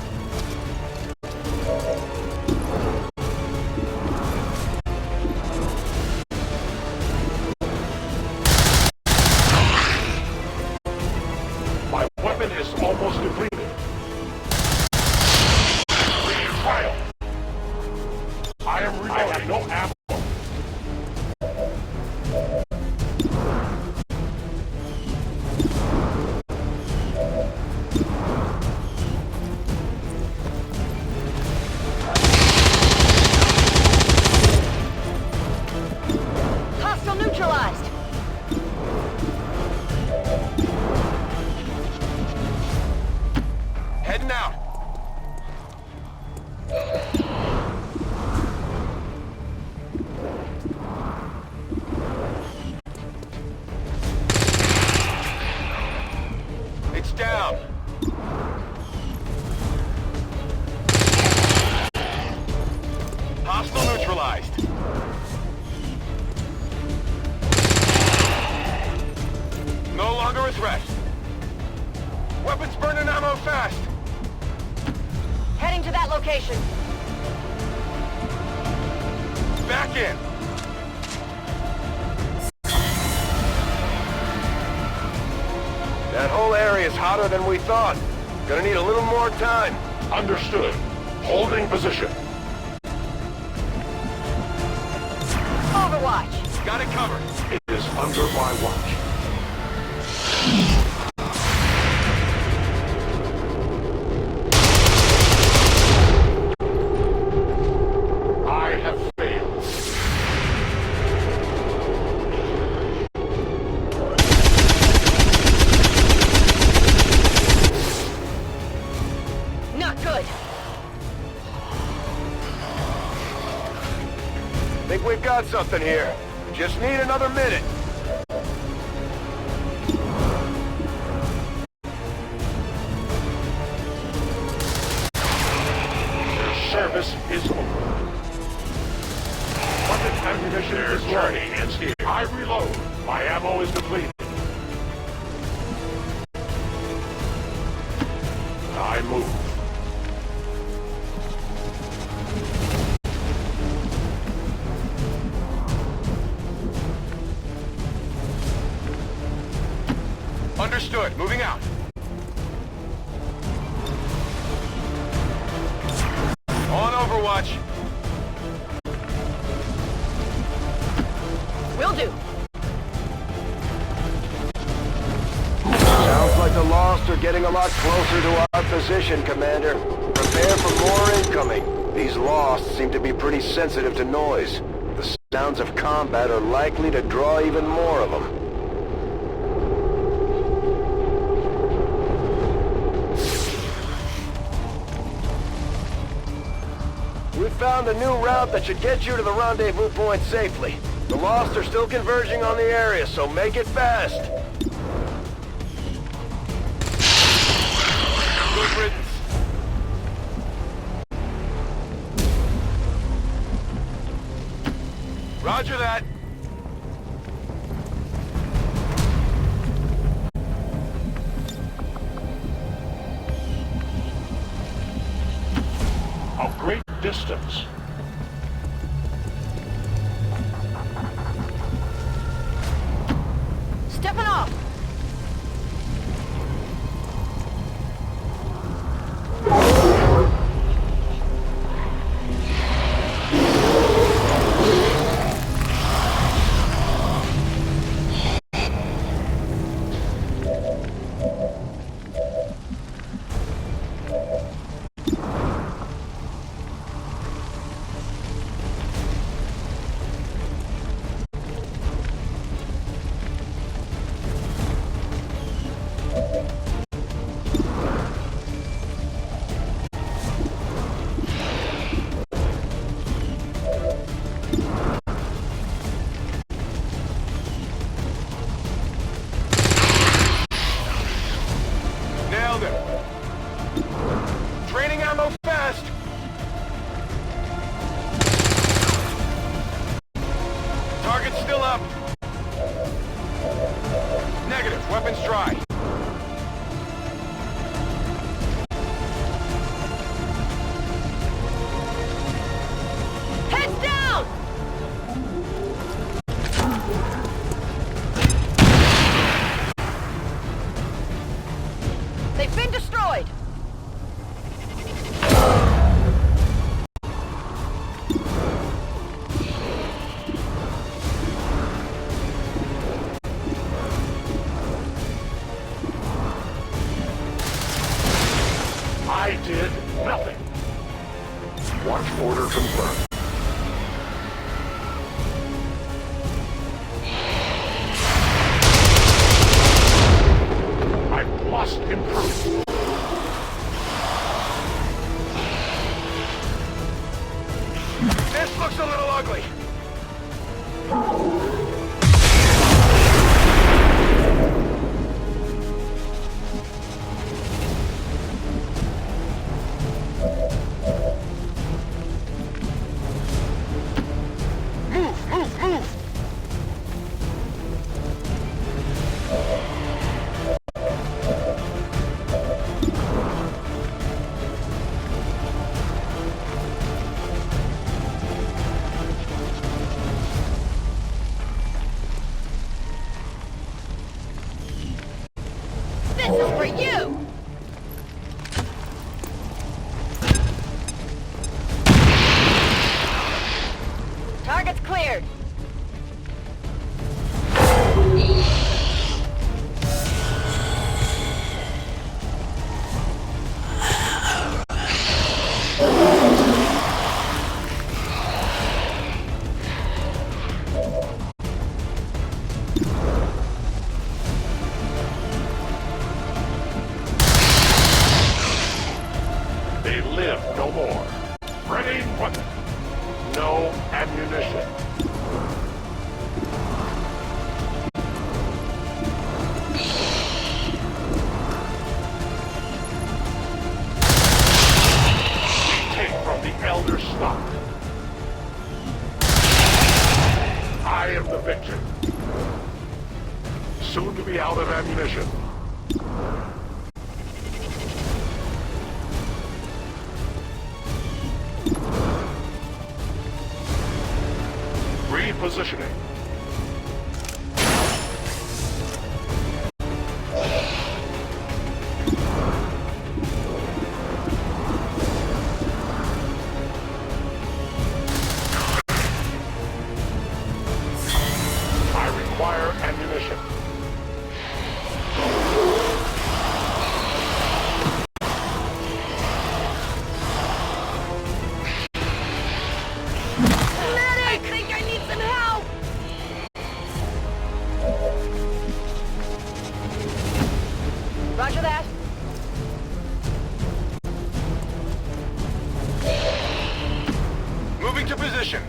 My weapon is almost depleted. Trial. I am reloading. I have no ammo. Hostile neutralized. Heading out. It's down. Hostile neutralized. No longer a threat. Weapons burning ammo fast. Heading to that location. Back in. That whole area is hotter than we thought. Gonna need a little more time. Understood. Holding position. Overwatch. Got it covered. It is under my watch. Think we've got something here. Just need another minute. Their service is over. Weapon ammunition is journey ends here. I reload. My ammo is depleted. I move. Understood. Moving out. On Overwatch. Will do. Sounds like the Lost are getting a lot closer to our position, Commander. Prepare for more incoming. These Lost seem to be pretty sensitive to noise. The sounds of combat are likely to draw even more of them. We found a new route that should get you to the rendezvous point safely. The Lost are still converging on the area, so make it fast. Good riddance. Roger that. A great distance. Stepping off. Nailed him. Training ammo fast. Target's still up. Negative. Weapons dry. Heads down! They've been destroyed! I did nothing. Watch order confirmed. I must improve. This looks a little ugly. Move! This is for you! Target's cleared. They live no more. Ready, weapon. no ammunition. Take from the Elder stock. I am the victim. Soon to be out of ammunition. Repositioning. I require ammunition. I think I need some help! Roger that. Moving to position.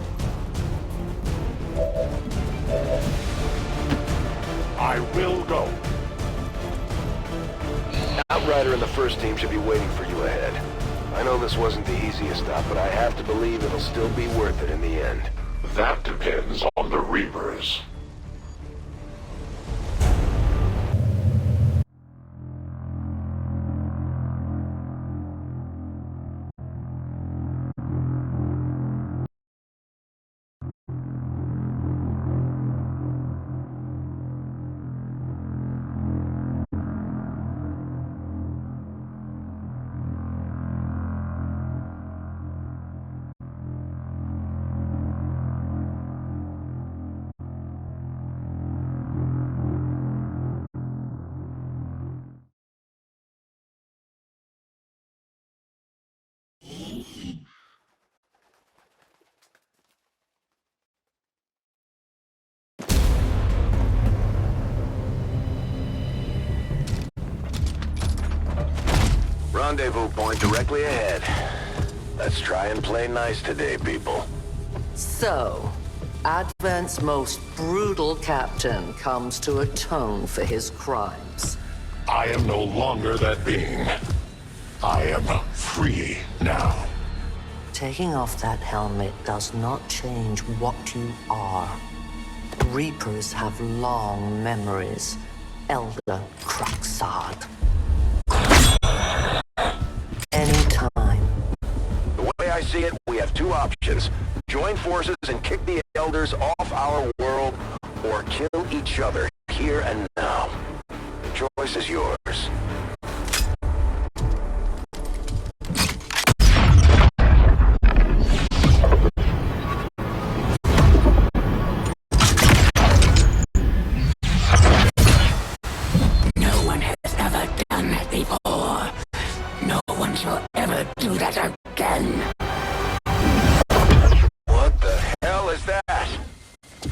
I will go. Outrider and the first team should be waiting for you ahead. I know this wasn't the easiest stop, but I have to believe it'll still be worth it in the end. That depends on the Reapers. Rendezvous point directly ahead. Let's try and play nice today, people. So, Advent's most brutal captain comes to atone for his crimes. I am no longer that being. I am free now. Taking off that helmet does not change what you are. Reapers have long memories. Elder Craxard. Anytime. The way I see it, we have two options. Join forces and kick the Elders off our world, or kill each other here and now. The choice is yours. No one has ever done that before. No one shall ever do that again. What the hell is that?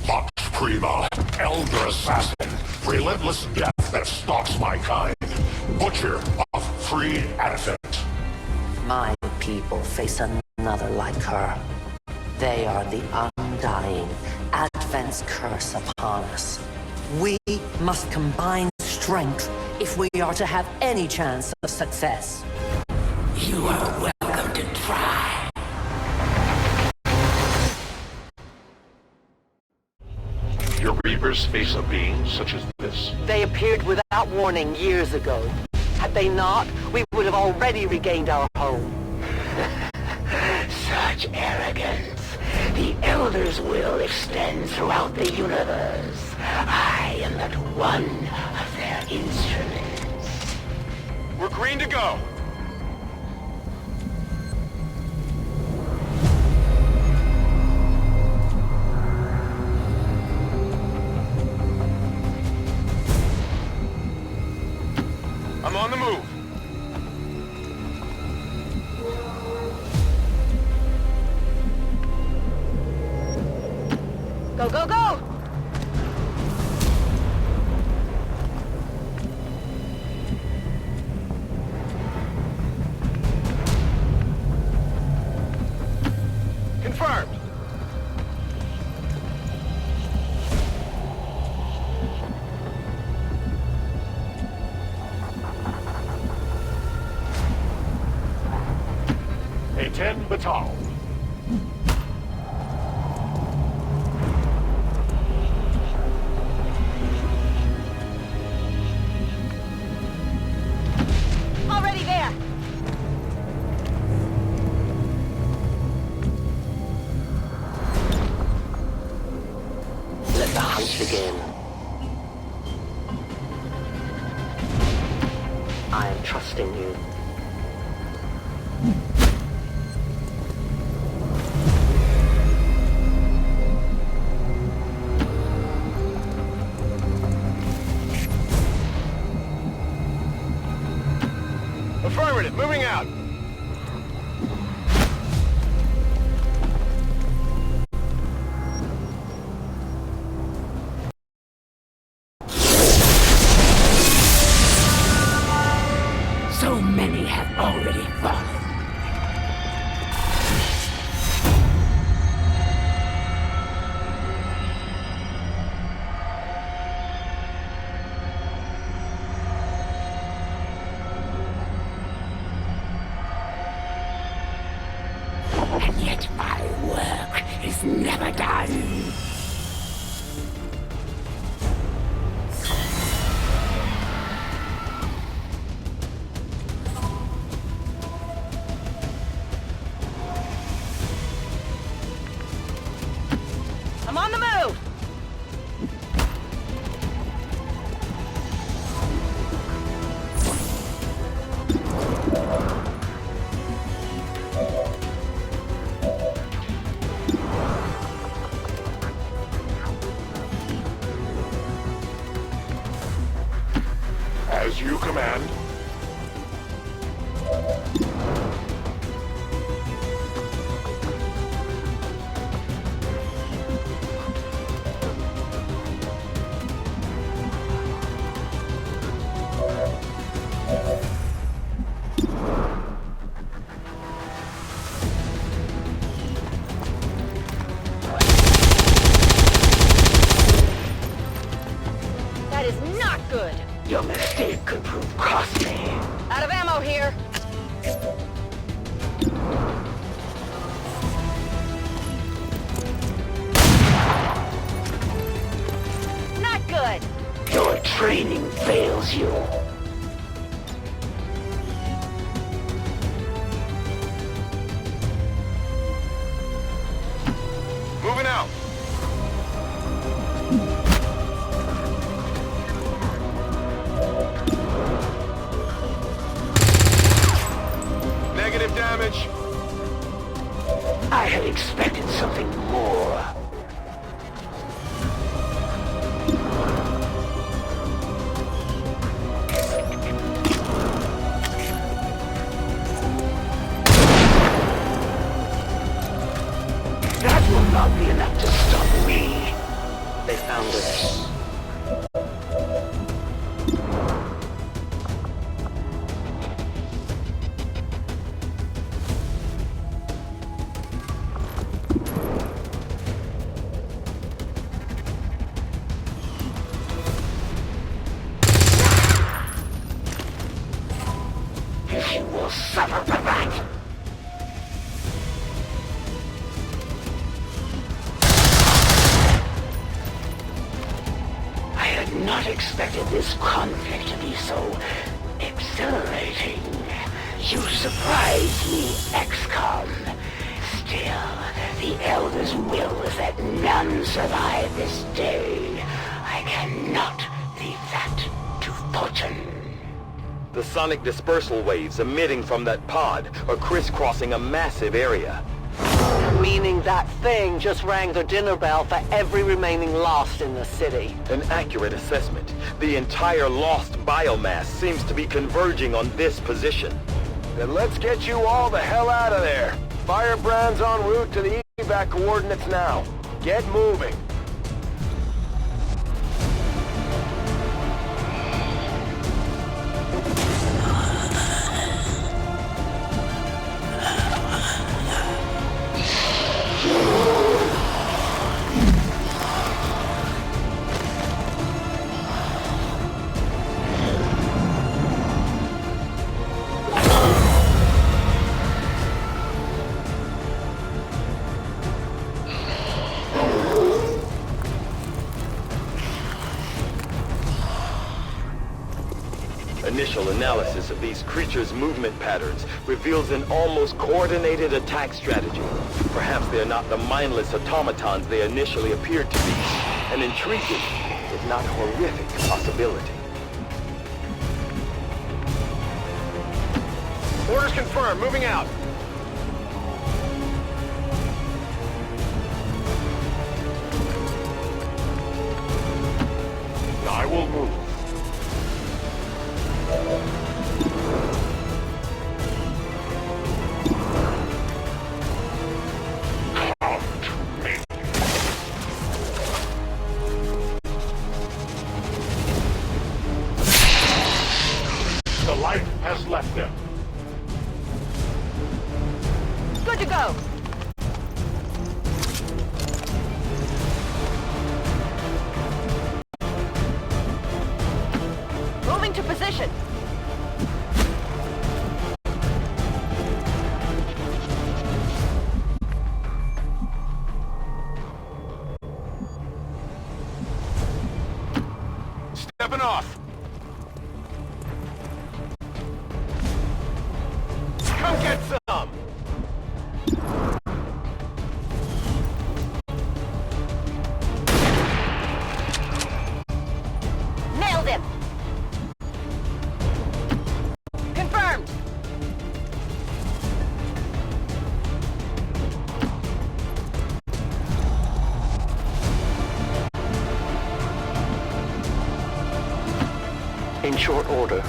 Vox Prima, Elder Assassin, relentless death that stalks my kind. Butcher of free Advent. My people face another like her. They are the undying. Advent's curse upon us. We must combine strength if we are to have any chance of success. You are welcome to try. Your Reapers face a being such as this? They appeared without warning years ago. Had they not, we would have already regained our home. Such arrogance. The Elder's will extends throughout the universe. I am but one of their instruments. We're green to go. I'm on the move. Go, go, go! Confirmed. all. Already there! Let the hunt begin. I am trusting you. Affirmative, moving out. So many have already fallen. And yet my work is never done. I'm on the move! As you command. That is not good! Your mistake could prove costly. Out of ammo here! Not good! Your training fails you. Moving out. Negative damage. I had expected something more. That will not be enough to stop me. They found us. You will suffer for that. I had not expected this conflict to be so exhilarating. You surprised me, XCOM. Still, the Elder's will is that none survive this day. I cannot leave that to fortune. The sonic dispersal waves emitting from that pod are crisscrossing a massive area. Meaning that thing just rang the dinner bell for every remaining Lost in the city. An accurate assessment. The entire Lost biomass seems to be converging on this position. Then let's get you all the hell out of there. Firebrand's en route to the evac coordinates now. Get moving. initial analysis of these creatures' movement patterns reveals an almost coordinated attack strategy. Perhaps they are not the mindless automatons they initially appeared to be. An intriguing, if not horrific, possibility. Orders confirmed. Moving out. I will move. Come to me. The light has left them. Good to go. Moving to position. Stepping off. Come get some. Nailed him. Confirmed. In short order.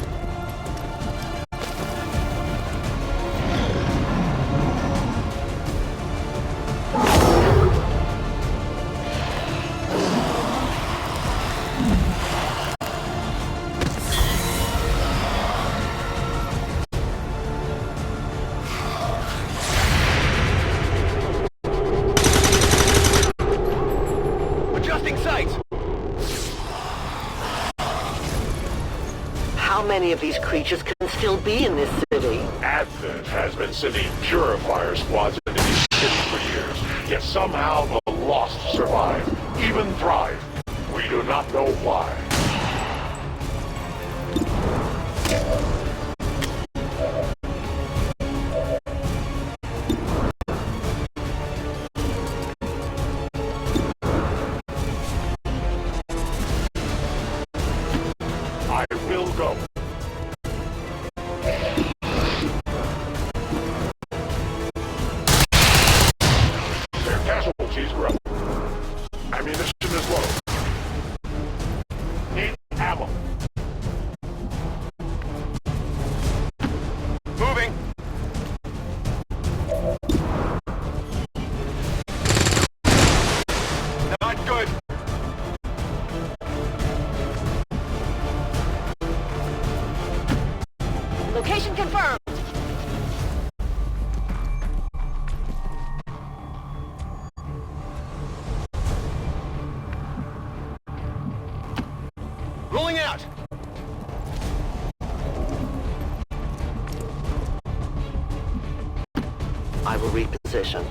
Adjusting sights. How many of these creatures can still be in this city? Advent has been sending purifier squads into these cities for years, yet somehow the lost survive, even thrive. We do not know why. I will go. Their casualties grow. Ammunition is low. Need ammo. Moving. Not good. Location confirmed. Rolling out. I will reposition.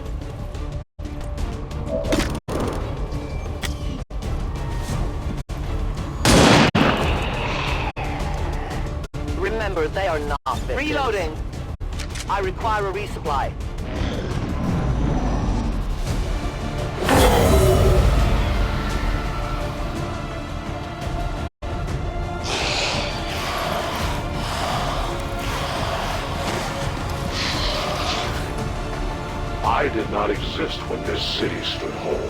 Remember, they are not victims. Reloading. I require a resupply. I did not exist when this city stood whole.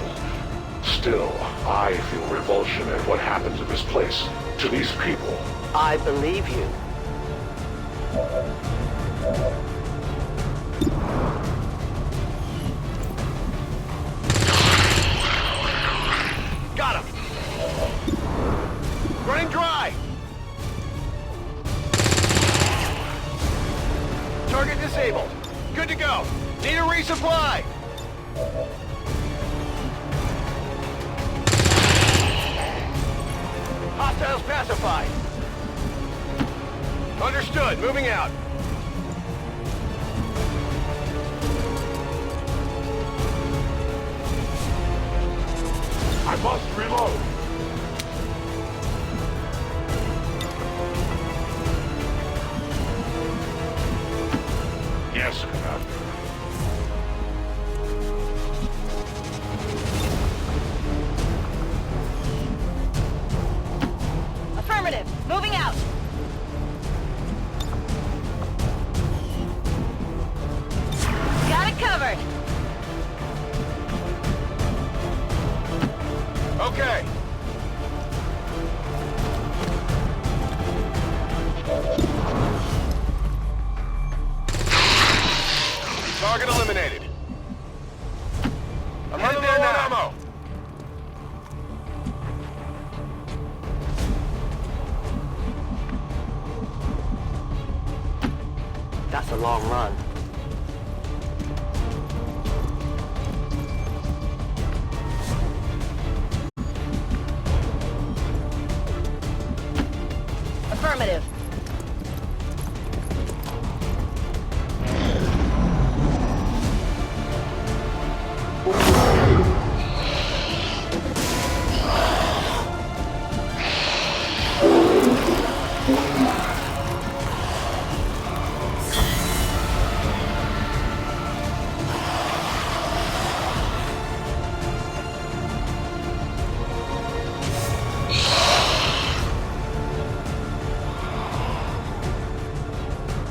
Still, I feel revulsion at what happened to this place, to these people. I believe you. Got him. Running dry. Target disabled. Good to go. Need a resupply. Hostiles pacified. Understood. Moving out. I must reload. Okay. Target eliminated. I'm headed there now. Ammo. That's a long run. Affirmative.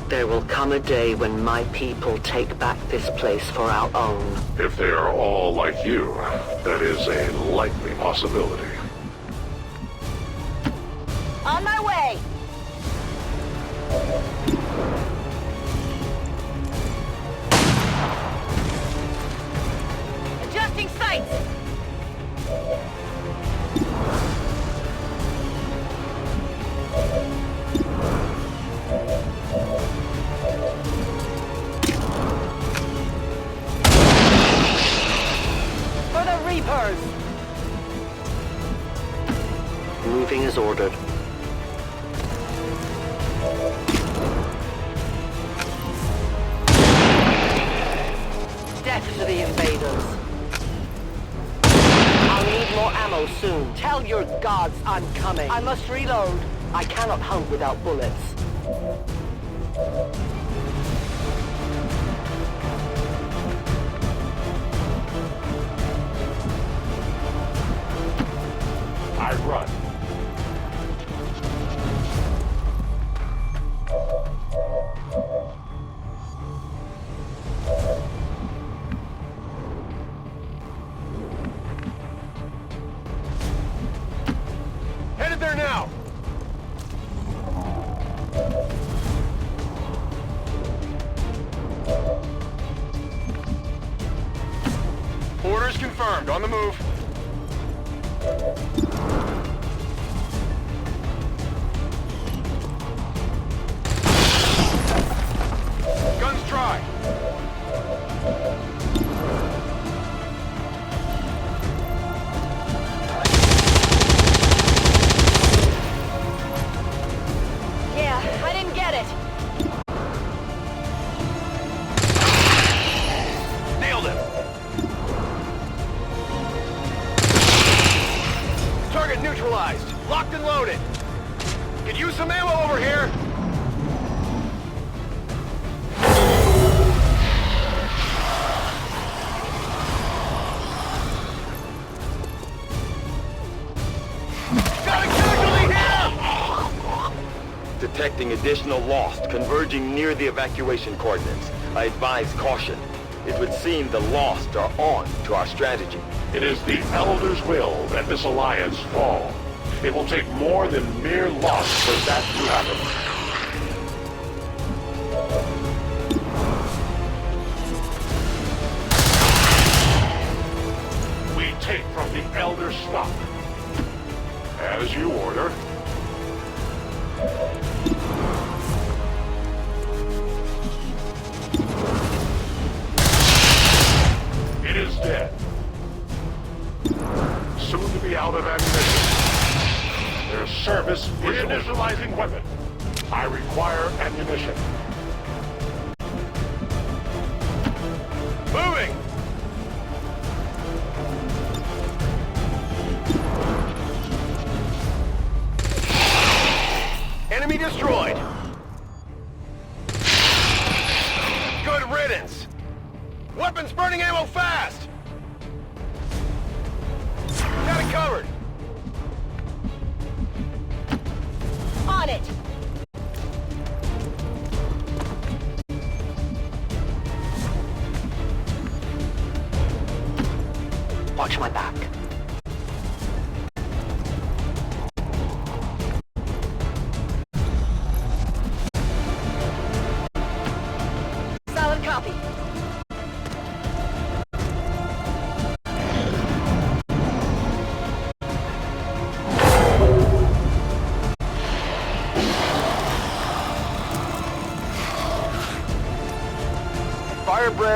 There will come a day when my people take back this place for our own. If they are all like you, that is a likely possibility. On my way! Adjusting sights! For the Reapers! Moving as ordered. Death to the invaders. I'll need more ammo soon. Tell your gods I'm coming. I must reload. I cannot hunt without bullets. I run. Headed there now. Orders confirmed. On the move. Guns dry. Yeah, I didn't get it. Nailed him. Target neutralized. Locked and loaded. Could use some ammo over here. Got a casualty here! Detecting additional Lost converging near the evacuation coordinates. I advise caution. It would seem the Lost are on to our strategy. It is the Elder's will that this alliance fall. It will take more than mere loss for that to happen. We take from the Elder's stock. As you order. It is dead. Soon to be out of ammunition. Their service reinitializing weapon. I require ammunition. Moving! Enemy destroyed! Good riddance! Weapons burning ammo fast! Got it covered! On it! Watch my back.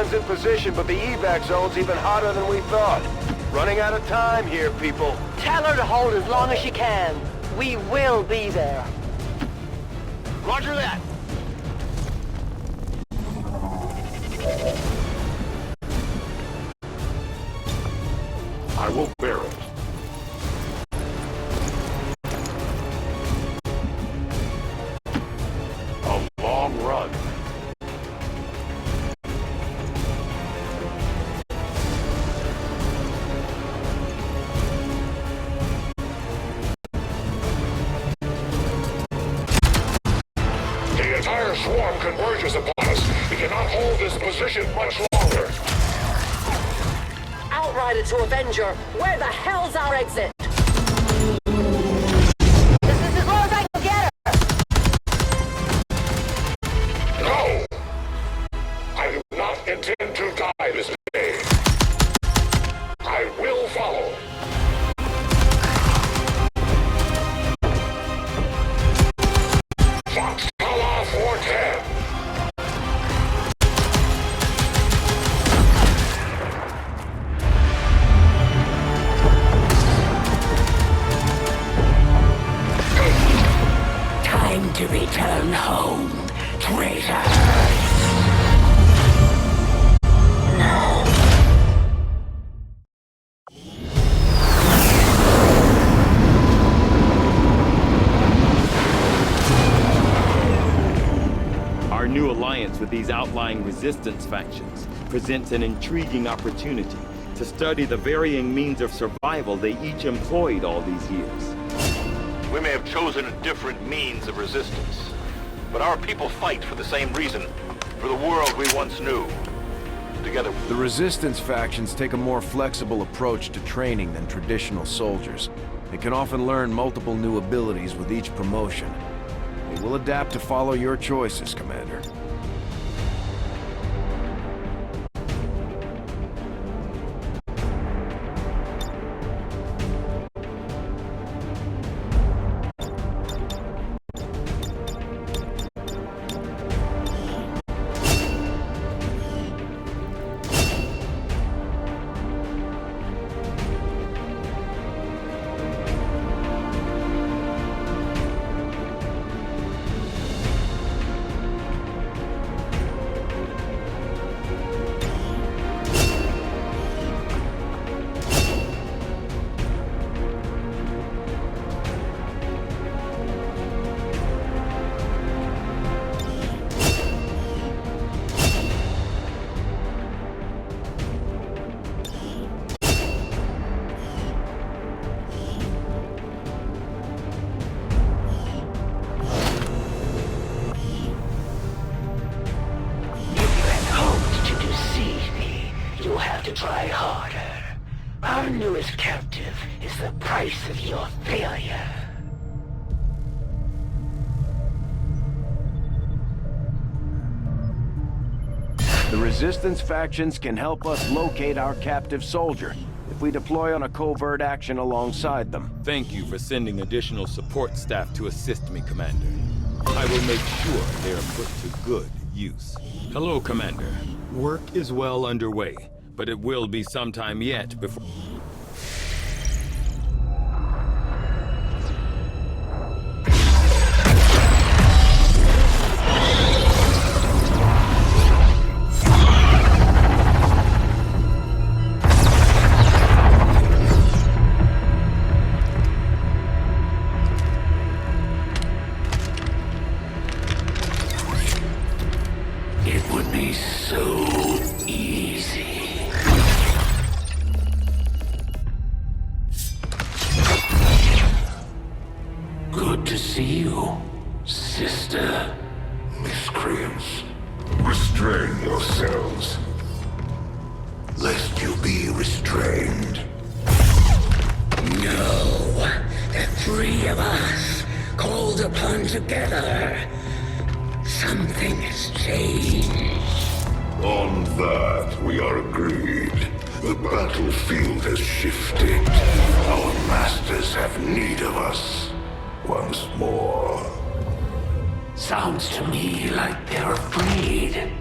xcon's in position, but the evac zone's even hotter than we thought. Running out of time here, people. Tell her to hold as long as she can. We will be there. Roger that. I will bear it. A long run. The entire swarm converges upon us. We cannot hold this position much longer. Outrider to Avenger, where the hell's our exit? This is as low as I can get her! No! I do not intend to die this day. I will follow. Fox Tala 410. Time to return home, traitor! Our new alliance with these outlying resistance factions presents an intriguing opportunity to study the varying means of survival they each employed all these years. We may have chosen a different means of resistance, but our people fight for the same reason, for the world we once knew. Together, The resistance factions take a more flexible approach to training than traditional soldiers. They can often learn multiple new abilities with each promotion. They will adapt to follow your choices, Commander. Try harder. Our newest captive is the price of your failure. The resistance factions can help us locate our captive soldier if we deploy on a covert action alongside them. Thank you for sending additional support staff to assist me, Commander. I will make sure they are put to good use. Hello, Commander. Work is well underway, but it will be some time yet before... It would be so easy. Good to see you, sister. Miscreants, restrain yourselves, lest you be restrained. No, the three of us, called upon together. Something has changed. On that, we are agreed. The battlefield has shifted. Our masters have need of us once more. Sounds to me like they're afraid.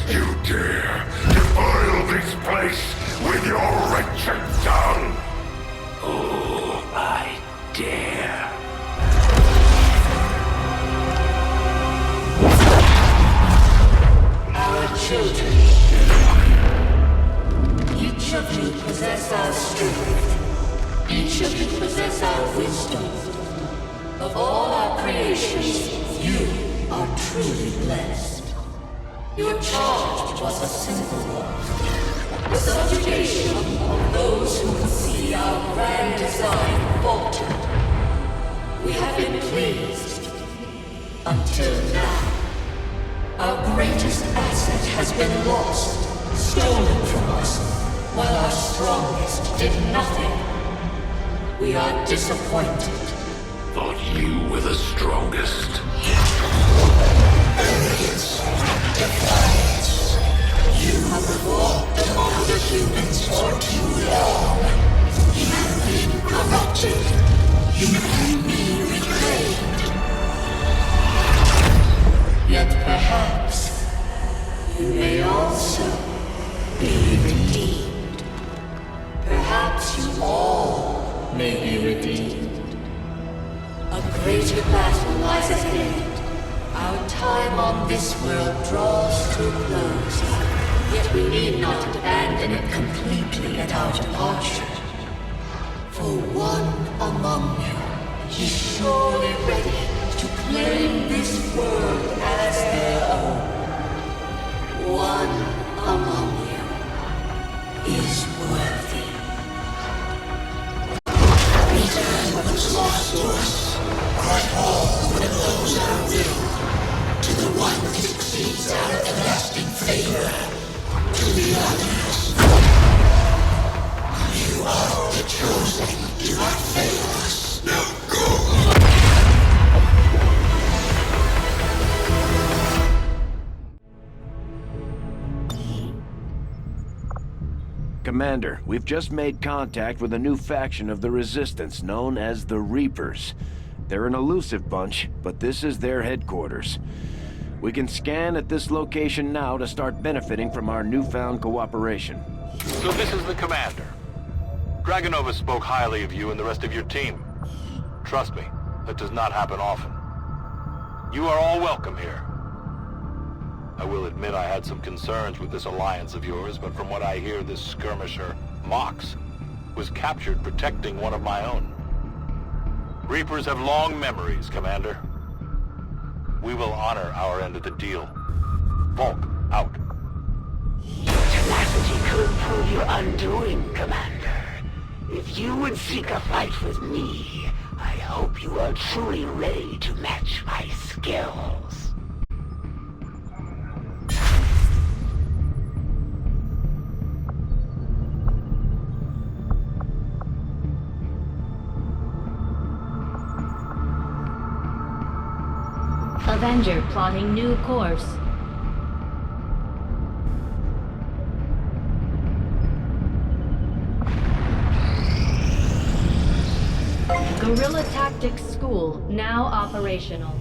You dare defile this place with your wretched tongue? Oh, I dare. Our children. Each of you possess our strength. Each of you possess our wisdom. Of all our creations, you are truly blessed. Your charge was a simple one. The subjugation of those who can see our grand design falter. We have been pleased. Until now. Our greatest asset has been lost, stolen from us, while our strongest did nothing. We are disappointed. Thought you were the strongest. Arrogance, defiance. You have fought among the humans for too long. You've been corrupted. You can be reclaimed. Yet perhaps you may also be redeemed. Perhaps you all may be redeemed. A greater battle lies ahead. Our time on this world draws to a close. Yet we need not abandon it completely at our departure. For one among you is surely ready to claim this world as their own. One among you is worthy. Return what was lost to us. Grant all who oppose our will. To the one who succeeds our everlasting favor. To the others. You are the chosen. Do not fail us. Now go. Commander, we've just made contact with a new faction of the Resistance known as the Reapers. They're an elusive bunch, but this is their headquarters. We can scan at this location now to start benefiting from our newfound cooperation. So this is the commander. Dragonova spoke highly of you and the rest of your team. Trust me, that does not happen often. You are all welcome here. I will admit I had some concerns with this alliance of yours, but from what I hear, this skirmisher, Mox, was captured protecting one of my own. Reapers have long memories, Commander. We will honor our end of the deal. Volk, out. Your tenacity could prove your undoing, Commander. If you would seek a fight with me, I hope you are truly ready to match my skills. Avenger plotting new course. Guerrilla Tactics School now operational.